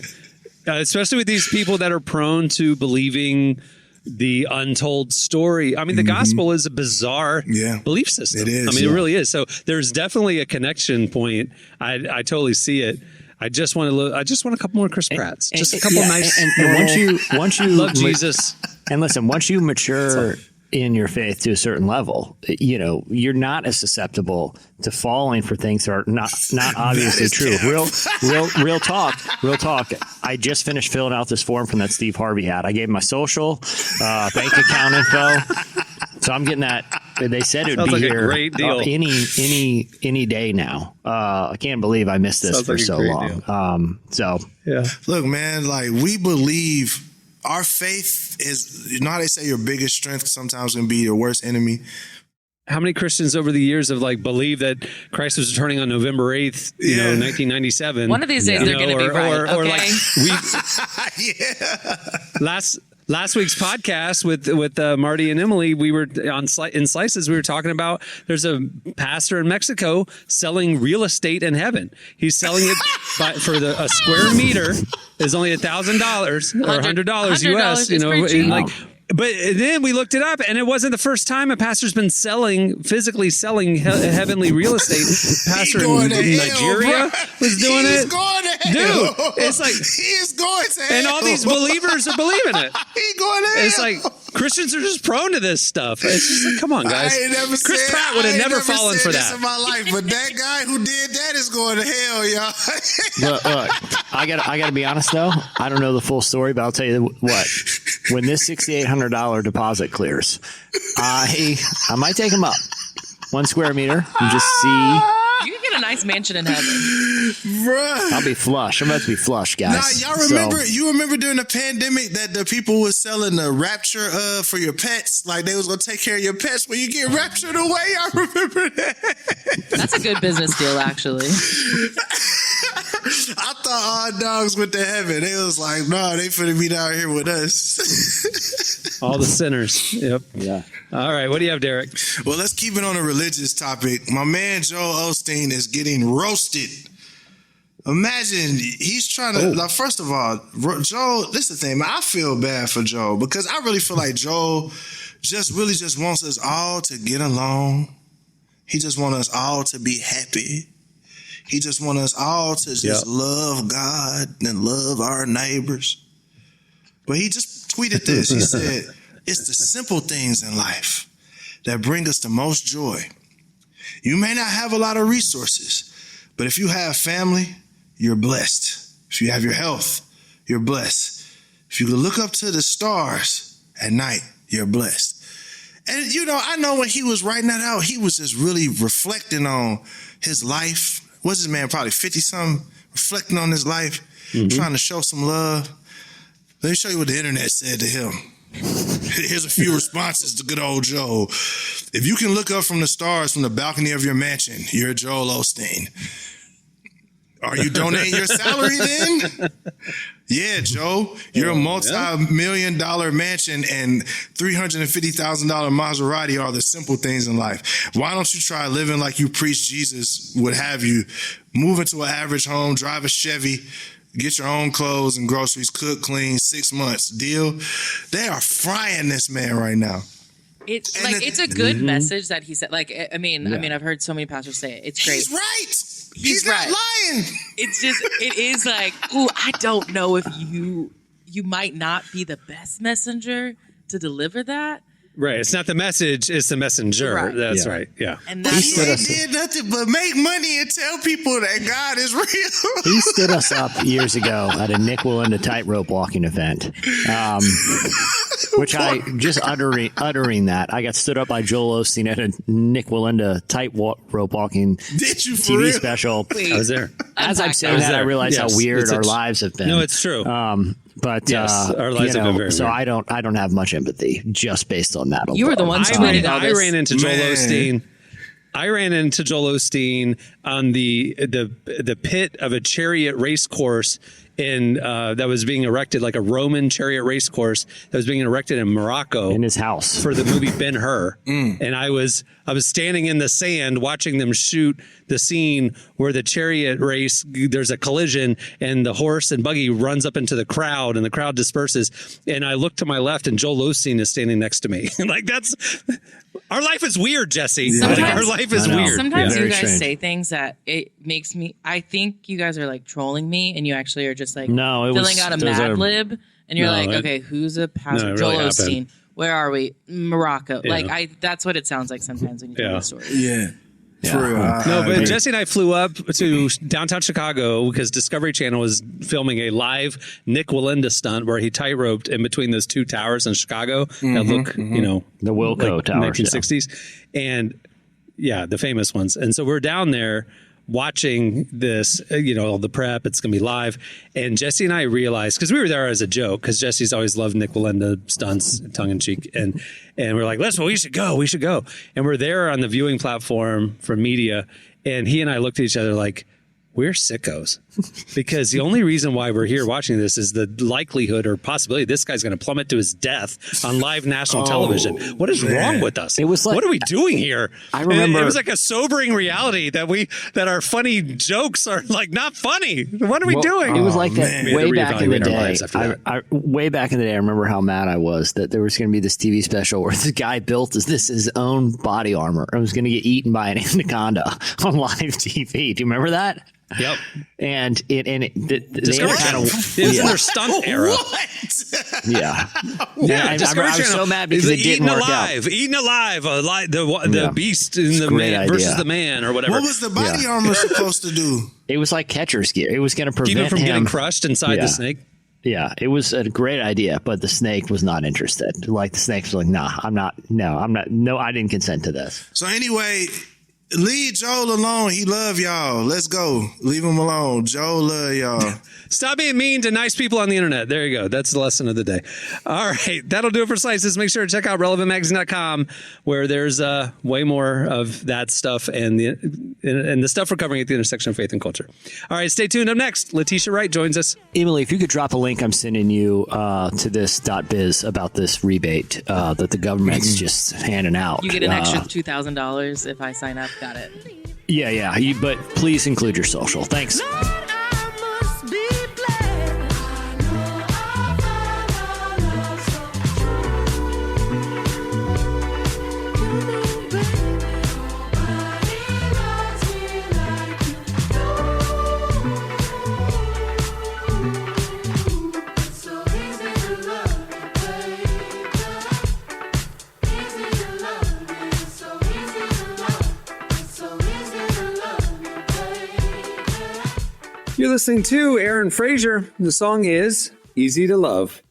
especially with these people that are prone to believing the untold story. I mean, the gospel is a bizarre belief system. It is. I mean, it really is. So there's definitely a connection point. I totally see it. I just want a couple more Chris Pratts. Just a couple nice. And once you love Jesus. And listen, once you mature in your faith to a certain level, you're not as susceptible to falling for things that are not obviously true. Real talk. I just finished filling out this form from that Steve Harvey hat. I gave my social, bank account info. So I'm getting that. They said it would be here great deal. Any day now. I can't believe I missed this for so long. Look, man, like, we believe our faith is, how they say your biggest strength sometimes can be your worst enemy. How many Christians over the years have believed that Christ was returning on November 8th, 1997? One of these days they're going to be right. Or like last week's podcast with Marty and Emily, we were in Slices. We were talking about there's a pastor in Mexico selling real estate in heaven. He's selling it for a square meter is only $1,000 or $100 US. You know, like. But then we looked it up, and it wasn't the first time a pastor's been physically selling heavenly real estate. Pastor in Nigeria was doing it. He's going to hell. Dude, it's like he's going to hell. and all these believers are believing it. He's going to hell. It's like Christians are just prone to this stuff. It's just like, come on, guys. Chris Pratt would have never fallen for that in my life, but that guy who did that is going to hell, y'all. Look, I got to be honest though. I don't know the full story, but I'll tell you what. When this $6,800 deposit clears, I might take him up 1 square meter and just see. You can get a nice mansion in heaven. Bruh. I'll be flush. I'm about to be flush, guys. Nah, y'all remember? You remember during the pandemic that the people was selling the rapture for your pets? Like they was gonna take care of your pets when you get raptured away. I remember that. That's a good business deal, actually. I thought all dogs went to heaven. They was like, no, they finna be down here with us. all the sinners. Yep. Yeah. All right. What do you have, Derek? Well, let's keep it on a religious topic. My man Joel Osteen is getting roasted. Imagine he's trying to, like, first of all, Joel, this is the thing, man, I feel bad for Joel because I really feel like Joel just wants us all to get along. He just wants us all to be happy. He just wants us all to just love God and love our neighbors. But he just tweeted this. He said, it's the simple things in life that bring us the most joy. You may not have a lot of resources, but if you have family, you're blessed. If you have your health, you're blessed. If you can look up to the stars at night, you're blessed. And, you know, I know when he was writing that out, he was just really reflecting on his life. What's his man, probably 50-something, reflecting on his life, trying to show some love. Let me show you what the internet said to him. Here's a few responses to good old Joel. If you can look up from the stars from the balcony of your mansion, you're Joel Osteen. Are you donating your salary then? Yeah, Joe, your multi-million-dollar mansion and $350,000 Maserati are the simple things in life. Why don't you try living like you preach Jesus would have you? Move into an average home, drive a Chevy, get your own clothes and groceries, cook, clean, 6 months. Deal? They are frying this man right now. It's like it's a good message that he said. Like, I mean, I've heard so many pastors say it. It's great. He's right. He's right. not lying. It's just, it is like, ooh, I don't know if you might not be the best messenger to deliver that. Right. It's not the message, it's the messenger. Right. That's right. Yeah. And But he that's ain't did nothing but make money and tell people that God is real. He stood us up years ago at a Nick Willinda tightrope walking event, which I just uttering that I got stood up by Joel Osteen at a Nick Willinda tightrope walking Did you for TV real? special. I was there. As I'm saying that, I realize how weird It's our lives have been. No, it's true. But Yes, our lives have been very so weird. I don't have much empathy just based on that. You were the ones I tweeting all this. ran into Joel Man. Osteen. I ran into Joel Osteen on the pit of a chariot race course that was being erected, like a Roman chariot race course that was being erected in Morocco in his house for the movie Ben-Hur. And I was standing in the sand watching them shoot the scene where the chariot race, there's a collision and the horse and buggy runs up into the crowd and the crowd disperses. And I look to my left and Joel Osteen is standing next to me. Like our life is weird, Jesse. Like, our life is weird. Sometimes Very you guys strange. say things that it makes me, I think you guys are like trolling me and you actually are just like No, it was- filling out a those Mad are- Lib and you're No, like, it- okay, who's a pastor? No, it Joel really Osteen. happened. Where are we? Morocco. Yeah. Like that's what it sounds like sometimes when you tell Yeah. the story. Yeah. For real. No, but Jesse and I flew up to downtown Chicago because Discovery Channel was filming a live Nick Willinda stunt where he tightroped in between those two towers in Chicago that look, you know, the Wilco like Towers, 1960s. And yeah, the famous ones. And so we're down there watching this, you know, all the prep, it's going to be live. And Jesse and I realized, because we were there as a joke, because Jesse's always loved Nick Willinda stunts, tongue in cheek. And we're like, we should go. And we're there on the viewing platform for media. And he and I looked at each other like, we're sickos, because the only reason why we're here watching this is the likelihood or possibility this guy's going to plummet to his death on live national television. What is wrong with us? It was like, what are we doing here? I remember it was like a sobering reality that our funny jokes are like not funny. What are we doing? It was like that way back in the day. Way back in the day, I remember how mad I was that there was going to be this TV special where this guy built his own body armor and was going to get eaten by an anaconda on live TV. Do you remember that? Yep. And it was in their stunt era. What? Yeah. Yeah, I was so mad because it didn't work out. Eaten alive, the beast in the man versus the man or whatever. What was the body armor supposed to do? It was like catcher's gear. It was going to prevent keep him from him getting crushed inside the snake. Yeah, it was a great idea, but the snake was not interested. Like the snake was like, no, I didn't consent to this. So anyway, leave Joel alone. He love y'all. Let's go. Leave him alone. Joel love y'all. Stop being mean to nice people on the internet. There you go. That's the lesson of the day. All right. That'll do it for Slices. Make sure to check out relevantmagazine.com, where there's way more of that stuff and the stuff we're covering at the intersection of faith and culture. All right. Stay tuned. Up next, Letitia Wright joins us. Emily, if you could drop a link I'm sending you to this .biz about this rebate that the government's just handing out. You get an extra $2,000 if I sign up. Got it. Yeah. But please include your social. Thanks. You're listening to Aaron Frazier. The song is Easy to Love.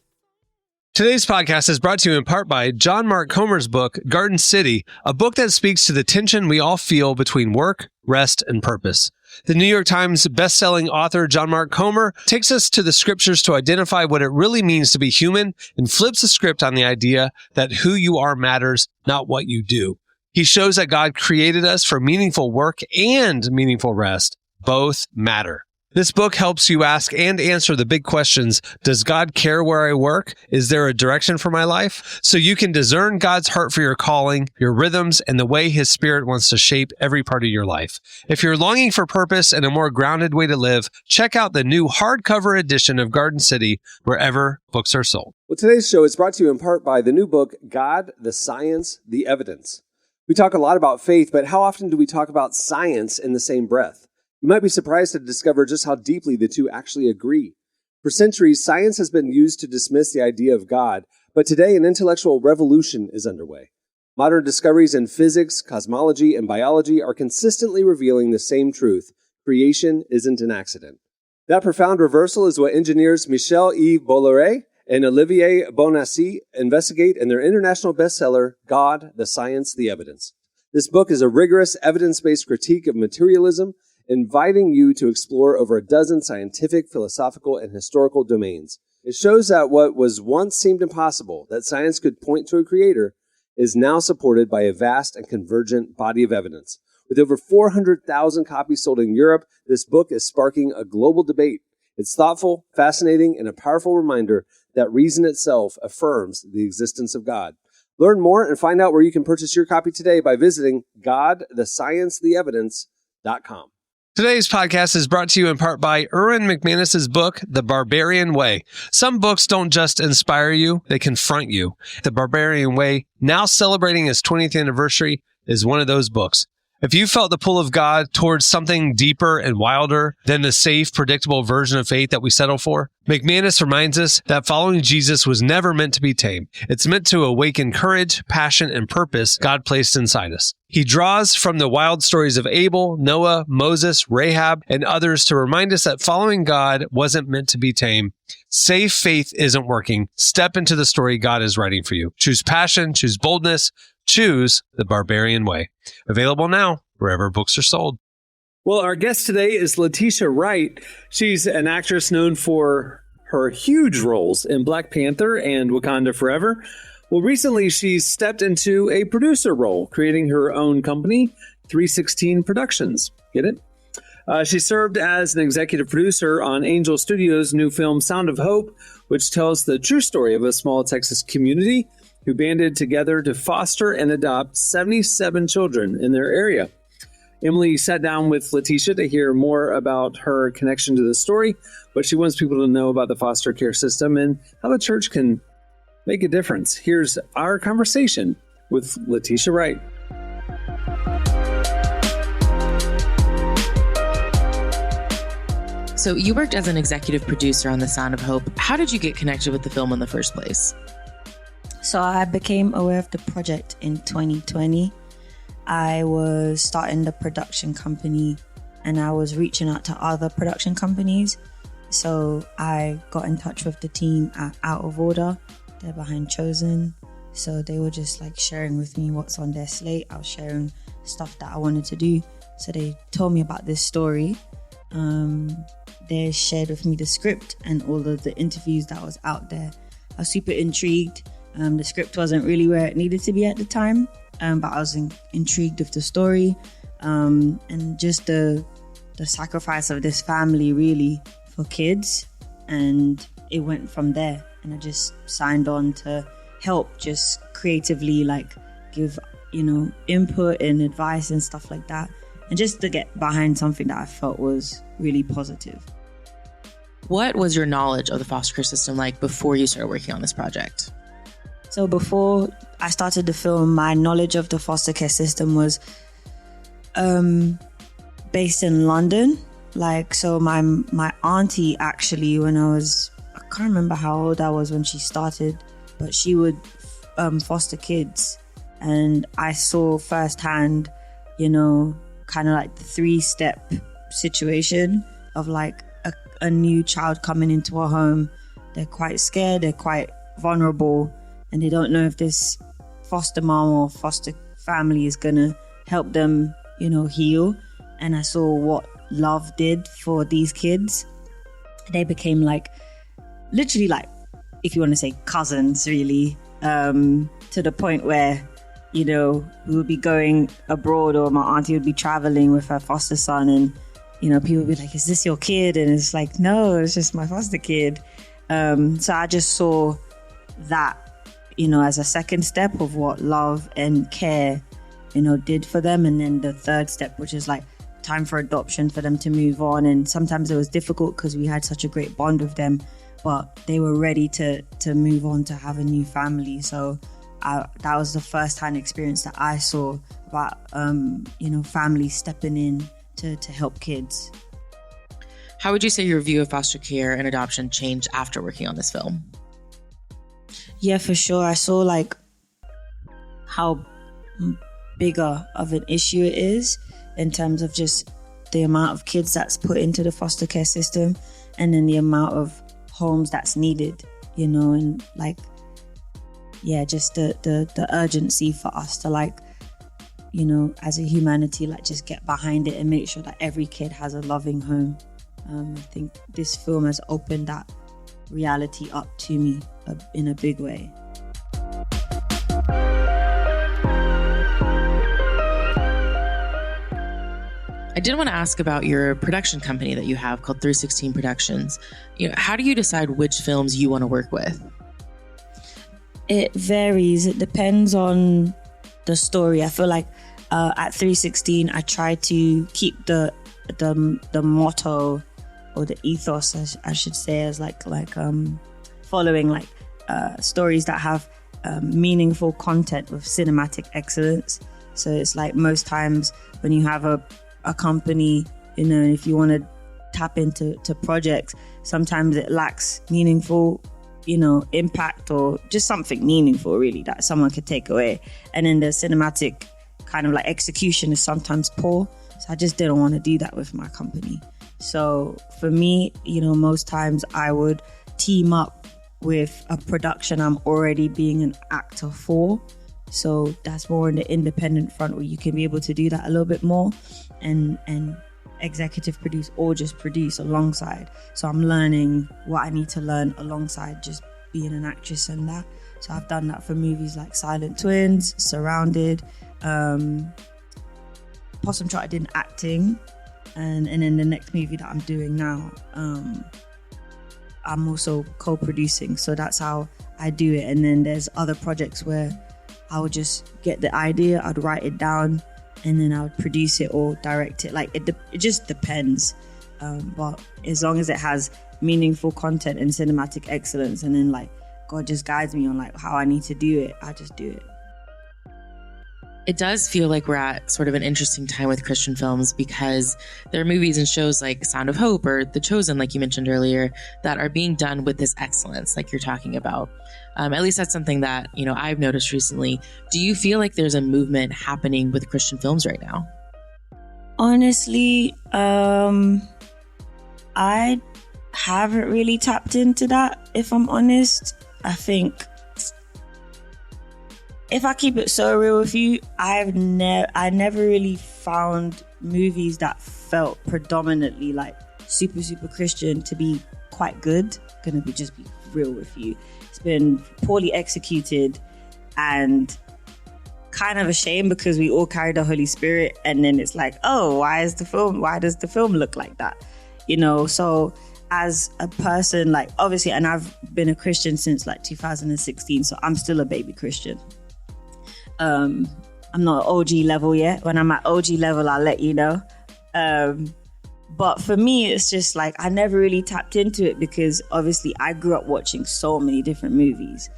Today's podcast is brought to you in part by John Mark Comer's book, Garden City, a book that speaks to the tension we all feel between work, rest, and purpose. The New York Times best-selling author John Mark Comer takes us to the scriptures to identify what it really means to be human and flips the script on the idea that who you are matters, not what you do. He shows that God created us for meaningful work and meaningful rest. Both matter. This book helps you ask and answer the big questions. Does God care where I work? Is there a direction for my life? So you can discern God's heart for your calling, your rhythms, and the way His Spirit wants to shape every part of your life. If you're longing for purpose and a more grounded way to live, check out the new hardcover edition of Garden City wherever books are sold. Well, today's show is brought to you in part by the new book, God, the Science, the Evidence. We talk a lot about faith, but how often do we talk about science in the same breath? You might be surprised to discover just how deeply the two actually agree. For centuries, science has been used to dismiss the idea of God, but today an intellectual revolution is underway. Modern discoveries in physics, cosmology, and biology are consistently revealing the same truth: creation isn't an accident. That profound reversal is what engineers Michel-Yves Bolloré and Olivier Bonassi investigate in their international bestseller, God, the Science, the Evidence. This book is a rigorous, evidence-based critique of materialism, inviting you to explore over a dozen scientific, philosophical, and historical domains. It shows that what was once seemed impossible, that science could point to a creator, is now supported by a vast and convergent body of evidence. With over 400,000 copies sold in Europe, this book is sparking a global debate. It's thoughtful, fascinating, and a powerful reminder that reason itself affirms the existence of God. Learn more and find out where you can purchase your copy today by visiting godthesciencetheevidence.com. Today's podcast is brought to you in part by Erwin McManus's book, The Barbarian Way. Some books don't just inspire you, they confront you. The Barbarian Way, now celebrating its 20th anniversary, is one of those books. If you felt the pull of God towards something deeper and wilder than the safe, predictable version of faith that we settle for, McManus reminds us that following Jesus was never meant to be tame. It's meant to awaken courage, passion, and purpose God placed inside us. He draws from the wild stories of Abel, Noah, Moses, Rahab, and others to remind us that following God wasn't meant to be tame. Safe faith isn't working. Step into the story God is writing for you. Choose passion, choose boldness, choose the Barbarian Way. Available now wherever books are sold. Well, our guest today is Letitia Wright. She's an actress known for her huge roles in Black Panther and Wakanda Forever. Well, recently she's stepped into a producer role, creating her own company, 316 Productions. Get it? She served as an executive producer on Angel Studios' new film Sound of Hope, which tells the true story of a small Texas community who banded together to foster and adopt 77 children in their area. Emily sat down with Letitia to hear more about her connection to the story, what she wants people to know about the foster care system, and how the church can make a difference. Here's our conversation with Letitia Wright. So you worked as an executive producer on The Sound of Hope. How did you get connected with the film in the first place? So I became aware of the project in 2020. I was starting the production company and I was reaching out to other production companies. So I got in touch with the team at Out of Order. They're behind Chosen. So they were just like sharing with me what's on their slate. I was sharing stuff that I wanted to do. So they told me about this story. They shared with me the script and all of the interviews that was out there. I was super intrigued. The script wasn't really where it needed to be at the time, but I was intrigued with the story and just the sacrifice of this family really for kids. And it went from there. And I just signed on to help just creatively like give, input and advice and stuff like that. And just to get behind something that I felt was really positive. What was your knowledge of the foster care system like before you started working on this project? So before I started the film, my knowledge of the foster care system was based in London. So my auntie actually, I can't remember how old I was when she started, but she would foster kids. And I saw firsthand, kind of like the 3-step situation of like a new child coming into a home. They're quite scared, they're quite vulnerable, and they don't know if this foster mom or foster family is gonna help them, heal. And I saw what love did for these kids. They became literally if you want to say cousins, really, to the point where, we would be going abroad or my auntie would be traveling with her foster son and, people would be like, is this your kid? And it's like, no, it's just my foster kid. So I just saw that, as a second step of what love and care, did for them. And then the third step, which is like time for adoption for them to move on. And sometimes it was difficult because we had such a great bond with them, but they were ready to move on to have a new family. So that was the first hand experience that I saw about, families stepping in to help kids. How would you say your view of foster care and adoption changed after working on this film? Yeah, for sure. I saw how bigger of an issue it is in terms of just the amount of kids that's put into the foster care system and then the amount of homes that's needed, and just the urgency for us to as a humanity, just get behind it and make sure that every kid has a loving home. I think this film has opened that reality up to me in a big way. I did want to ask about your production company that you have called 316 Productions. How do you decide which films you want to work with? It varies. It depends on the story. I feel like at 316, I try to keep the motto or the ethos, I should say, as following stories that have meaningful content with cinematic excellence. So it's like most times when you have a company, if you want to tap into projects, sometimes it lacks meaningful impact or just something meaningful really that someone could take away. And then the cinematic kind of execution is sometimes poor. So I just didn't want to do that with my company. So for me, most times I would team up with a production I'm already being an actor for. So that's more in the independent front where you can be able to do that a little bit more and executive produce or just produce alongside. So I'm learning what I need to learn alongside just being an actress and that. So I've done that for movies like Silent Twins, Surrounded, Possum Trotted in acting, and then the next movie that I'm doing now, I'm also co-producing, so that's how I do it. And then there's other projects where I would just get the idea, I'd write it down, and then I would produce it or direct it. Like it just depends. But as long as it has meaningful content and cinematic excellence, and then like God just guides me on like how I need to do it, I just do it. It does feel like we're at sort of an interesting time with Christian films, because there are movies and shows like Sound of Hope or The Chosen, like you mentioned earlier, that are being done with this excellence, like you're talking about. At least that's something that, I've noticed recently. Do you feel like there's a movement happening with Christian films right now? Honestly, I haven't really tapped into that, if I'm honest. I think, if I keep it so real with you, I never really found movies that felt predominantly like super, super Christian to be quite good. Gonna be real with you. It's been poorly executed and kind of a shame, because we all carry the Holy Spirit, and then it's like, oh, why does the film look like that? So as a person, like, obviously, and I've been a Christian since like 2016, so I'm still a baby Christian. I'm not OG level yet. When I'm at OG level, I'll let you know. But for me, it's just like, I never really tapped into it, because obviously I grew up watching so many different movies.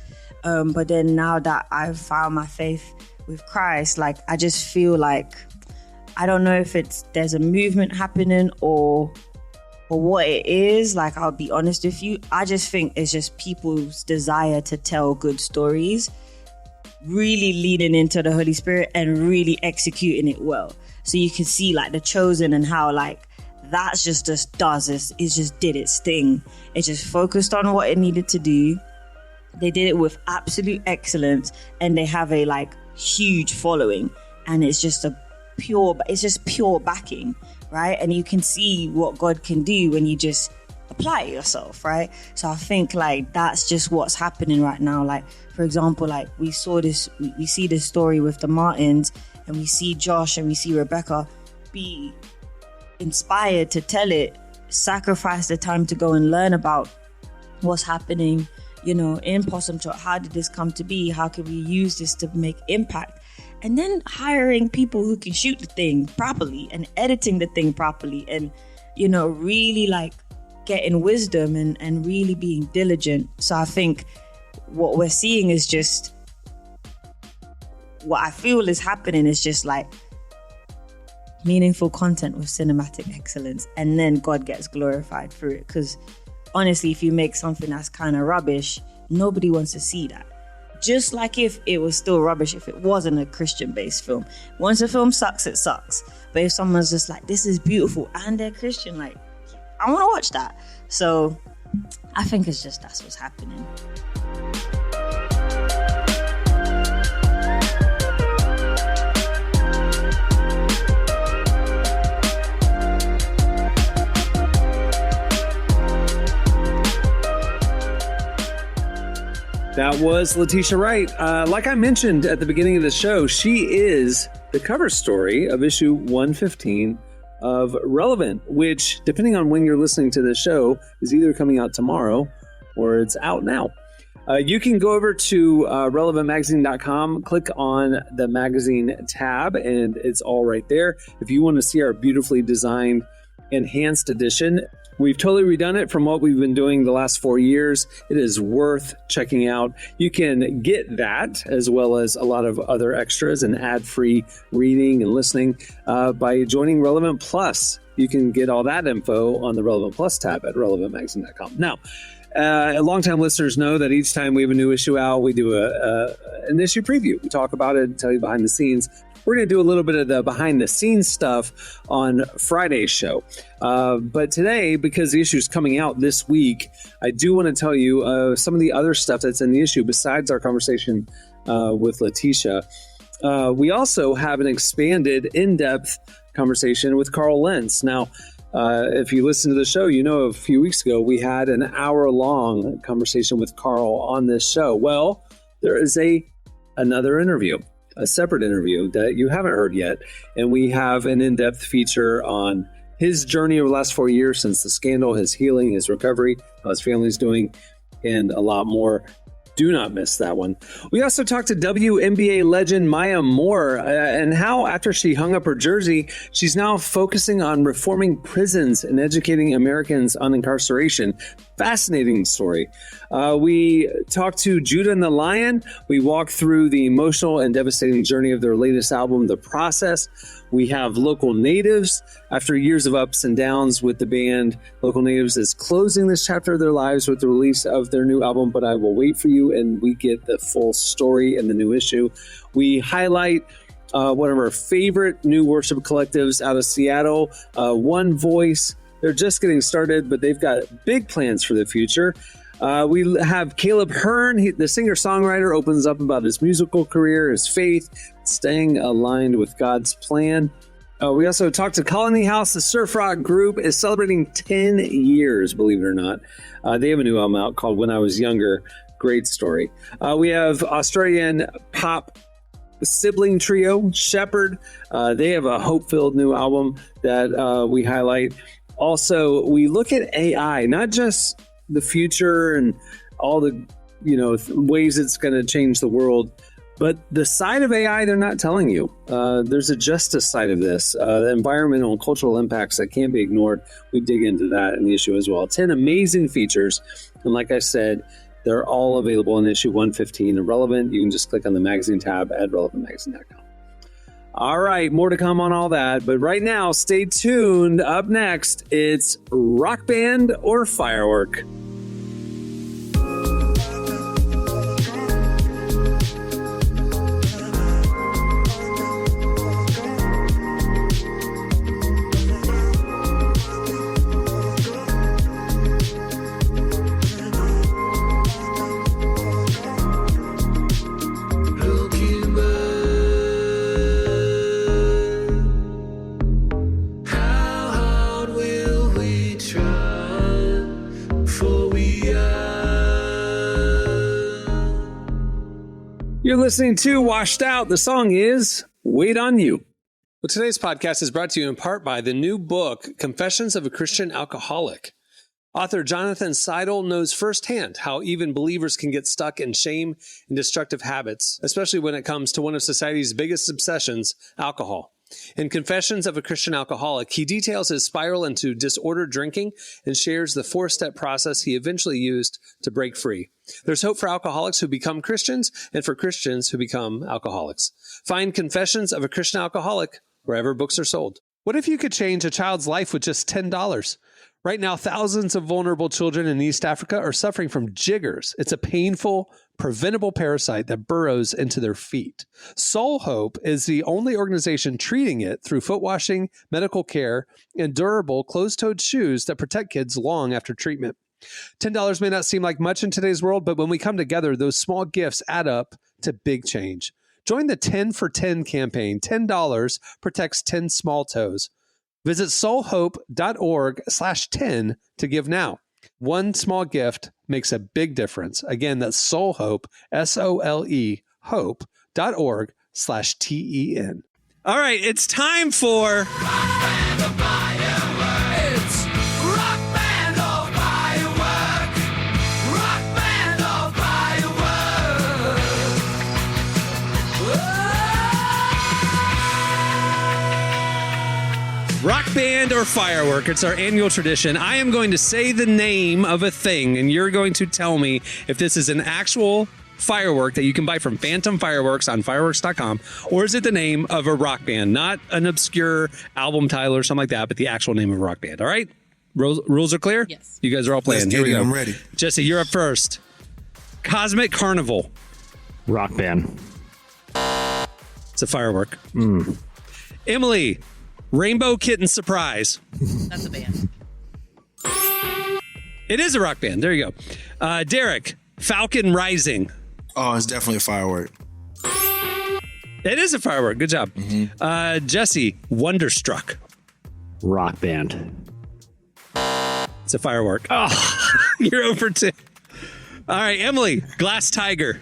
But then now that I've found my faith with Christ, like, I just feel like, I don't know if there's a movement happening or what it is. Like, I'll be honest with you, I just think it's just people's desire to tell good stories, really leaning into the Holy Spirit and really executing it well. So you can see like The Chosen and how like that's just does this. It just did its thing. It just focused on what it needed to do. They did it with absolute excellence, and they have a like huge following, and it's just pure backing, right? And you can see what God can do when you just apply it yourself, right? So I think like that's just what's happening right now. Like, for example, like we see this story with the Martins, and we see Josh and we see Rebecca be inspired to tell it, sacrifice the time to go and learn about what's happening, in Possum Trot. How did this come to be? How can we use this to make impact? And then hiring people who can shoot the thing properly and editing the thing properly, and really like getting wisdom and really being diligent. So I think what we're seeing is just, what I feel is happening is just like meaningful content with cinematic excellence, and then God gets glorified through it. Because honestly, if you make something that's kind of rubbish, nobody wants to see that. Just like if it was still rubbish if it wasn't a Christian-based film. Once a film sucks, it sucks. But if someone's just like, this is beautiful, and they're Christian, like, I want to watch that. So I think it's just, that's what's happening. That was Letitia Wright. Like I mentioned at the beginning of the show, she is the cover story of issue 115 of Relevant, which, depending on when you're listening to this show, is either coming out tomorrow or it's out now. You can go over to relevantmagazine.com, click on the magazine tab, and it's all right there. If you want to see our beautifully designed enhanced edition, we've totally redone it from what we've been doing the last 4 years. It is worth checking out. You can get that as well as a lot of other extras and ad-free reading and listening by joining Relevant Plus. You can get all that info on the Relevant Plus tab at relevantmagazine.com. Now, longtime listeners know that each time we have a new issue out, we do an issue preview. We talk about it and tell you behind the scenes. We're going to do a little bit of the behind the scenes stuff on Friday's show. But today, because the issue is coming out this week, I do want to tell you some of the other stuff that's in the issue besides our conversation with Letitia. We also have an expanded, in-depth conversation with Carl Lentz. Now, if you listen to the show, you know a few weeks ago we had an hour-long conversation with Carl on this show. Well, there is another interview, a separate interview that you haven't heard yet, and we have an in-depth feature on his journey over the last 4 years since the scandal, his healing, his recovery, how his family's doing, and a lot more. Do not miss that one. We also talked to WNBA legend M.I.A. Moore and how, after she hung up her jersey, she's now focusing on reforming prisons and educating Americans on incarceration. Fascinating story. We talked to Judah and the Lion. We walked through the emotional and devastating journey of their latest album, The Process. We have Local Natives. After years of ups and downs with the band, Local Natives is closing this chapter of their lives with the release of their new album, But I Will Wait For You, and we get the full story and the new issue. We highlight one of our favorite new worship collectives out of Seattle, One Voice. They're just getting started, but they've got big plans for the future. We have Caleb Hearn, the singer-songwriter, opens up about his musical career, his faith, staying aligned with God's plan. We also talked to Colony House. The surf rock group is celebrating 10 years, believe it or not. They have a new album out called When I Was Younger. Great story. We have Australian pop sibling trio, Shepherd. They have a hope-filled new album that we highlight. Also, we look at AI, not just the future and all the ways it's going to change the world, but the side of AI they're not telling you. There's a justice side of this, the environmental and cultural impacts that can't be ignored. We dig into that in the issue as well. 10 amazing features, and like I said, they're all available in issue 115 and relevant. You can just click on the magazine tab at relevantmagazine.com. All right, more to come on all that. But right now, stay tuned. Up next, it's Rock Band or Firework. You're listening to Washed Out. The song is Wait on You. Well, today's podcast is brought to you in part by the new book, Confessions of a Christian Alcoholic. Author Jonathan Seidel knows firsthand how even believers can get stuck in shame and destructive habits, especially when it comes to one of society's biggest obsessions, alcohol. In Confessions of a Christian Alcoholic, he details his spiral into disordered drinking and shares the 4-step process he eventually used to break free. There's hope for alcoholics who become Christians and for Christians who become alcoholics. Find Confessions of a Christian Alcoholic wherever books are sold. What if you could change a child's life with just $10? Right now, thousands of vulnerable children in East Africa are suffering from jiggers. It's a painful, preventable parasite that burrows into their feet. Soul Hope is the only organization treating it through foot washing, medical care, and durable closed-toed shoes that protect kids long after treatment. $10 may not seem like much in today's world, but when we come together, those small gifts add up to big change. Join the 10 for 10 campaign. $10 protects 10 small toes. Visit soulhope.org/10 to give now. One small gift makes a big difference. Again, that's soulhope, SOLE, hope.org/TEN. All right, it's time for Rock Band or Firework. It's Rock Band or Firework. Rock Band or Firework. Rock Band or Firework. It's our annual tradition. I am going to say the name of a thing, and you're going to tell me if this is an actual firework that you can buy from Phantom Fireworks on fireworks.com, or is it the name of a rock band, not an obscure album title or something like that, but the actual name of a rock band. All right? Rules are clear? Yes. You guys are all playing. Let's Here get we it. go. I'm ready. Jesse, you're up first. Cosmic Carnival. Rock Band. It's a firework. Emily, Rainbow Kitten Surprise. That's a band. It is a rock band. There you go. Derek, Falcon Rising. Oh, it's definitely a firework. It is a firework. Good job. Jesse, Wonderstruck. Rock Band. It's a firework. Oh, you're over 2. All right, Emily, Glass Tiger.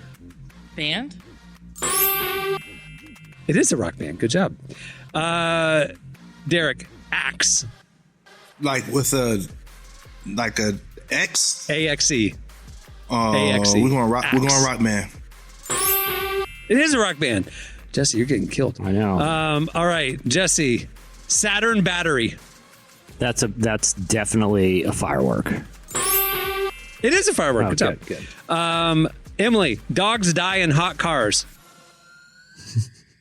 Band? It is a rock band. Good job. Derek, Axe. Like with a X? AXE. AXE. We're going rock band. It is a rock band. Jesse, you're getting killed. I know. All right, Jesse. Saturn battery. That's definitely a firework. It is a firework. Oh, Good job. good. Emily, dogs die in hot cars.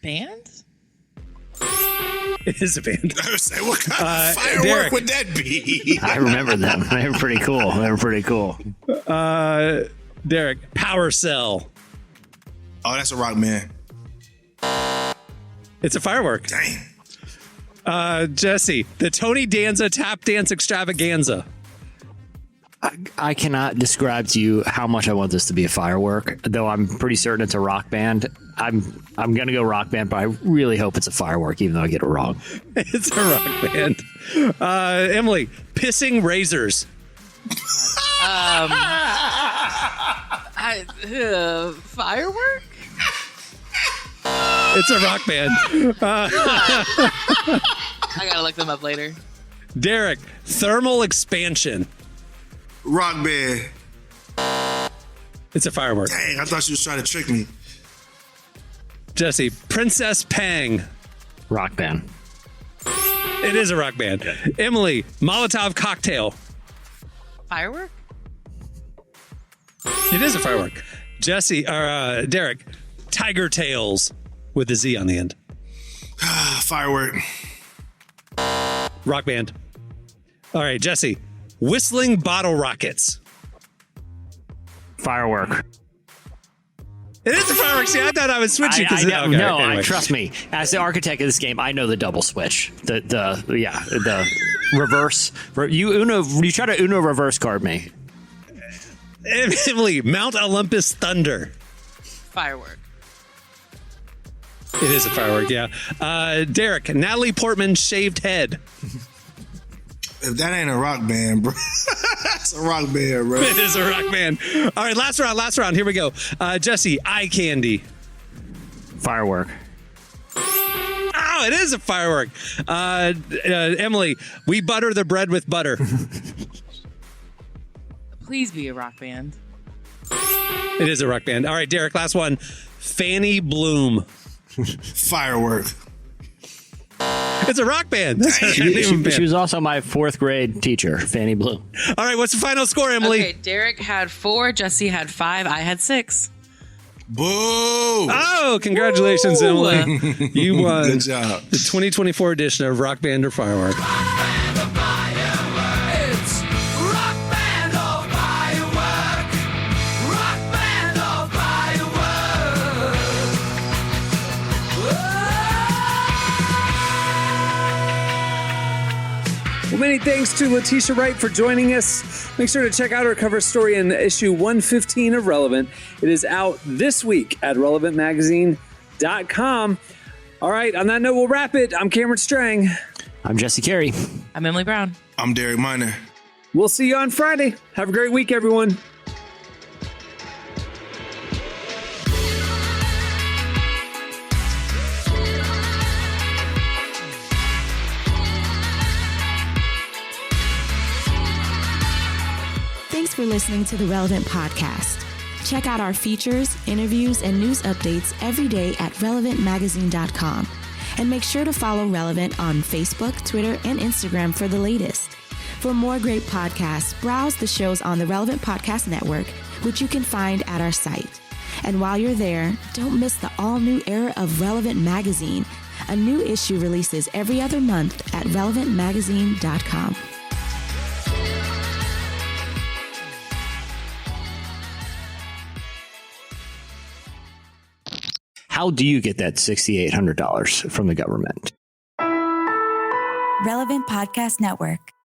Band? It is a band. I was saying, what kind of firework Derek. would that be? I remember them. They were pretty cool. Derek, power cell. Oh, that's a rock band. It's a firework. Dang. Jesse, the Tony Danza tap dance extravaganza. I cannot describe to you how much I want this to be a firework, though I'm pretty certain it's a rock band. I'm going to go rock band, but I really hope it's a firework, even though I get it wrong. It's a rock band. Emily, pissing razors. Firework? It's a rock band. I gotta look them up later. Derek, thermal expansion. Rock band. It's a firework. Dang, I thought she was trying to trick me. Jesse, Princess Pang. Rock band. It is a rock band. Emily, Molotov cocktail. Firework? It is a firework. Jesse, Derek, Tiger Tails with a Z on the end. Firework. Rock band. All right, Jesse, whistling bottle rockets. Firework. It is a firework. See, I thought I would switch you because trust me. As the architect of this game, I know the double switch. The reverse. You try to Uno reverse card me. Emily, Mount Olympus Thunder. Firework. It is a firework, yeah. Derek, Natalie Portman shaved head. If that ain't a rock band, bro, that's a rock band, bro. It is a rock band. All right, last round. Here we go. Jesse, eye candy. Firework. Oh, it is a firework. Emily, we butter the bread with butter. Please be a rock band. It is a rock band. All right, Derek, last one. Fanny Bloom. Firework. It's a rock band. She was also my 4th grade teacher, Fanny Bloom. All right, what's the final score, Emily? Okay, Derek had 4, Jesse had 5, I had 6. Boo! Oh, congratulations, Woo! Emily. You won Good job. the 2024 edition of Rock Band or Firework. It's rock band or firework. Rock band or firework. Well, many thanks to Letitia Wright for joining us. Make sure to check out her cover story in issue 115 of Relevant. It is out this week at relevantmagazine.com. All right, on that note, we'll wrap it. I'm Cameron Strang. I'm Jesse Carey. I'm Emily Brown. I'm Derek Miner. We'll see you on Friday. Have a great week, everyone. Thanks for listening to the Relevant Podcast. Check out our features, interviews, and news updates every day at relevantmagazine.com. And make sure to follow Relevant on Facebook, Twitter, and Instagram for the latest. For more great podcasts, browse the shows on the Relevant Podcast Network, which you can find at our site. And while you're there, don't miss the all-new era of Relevant Magazine. A new issue releases every other month at relevantmagazine.com. How do you get that $6,800 from the government? Relevant Podcast Network.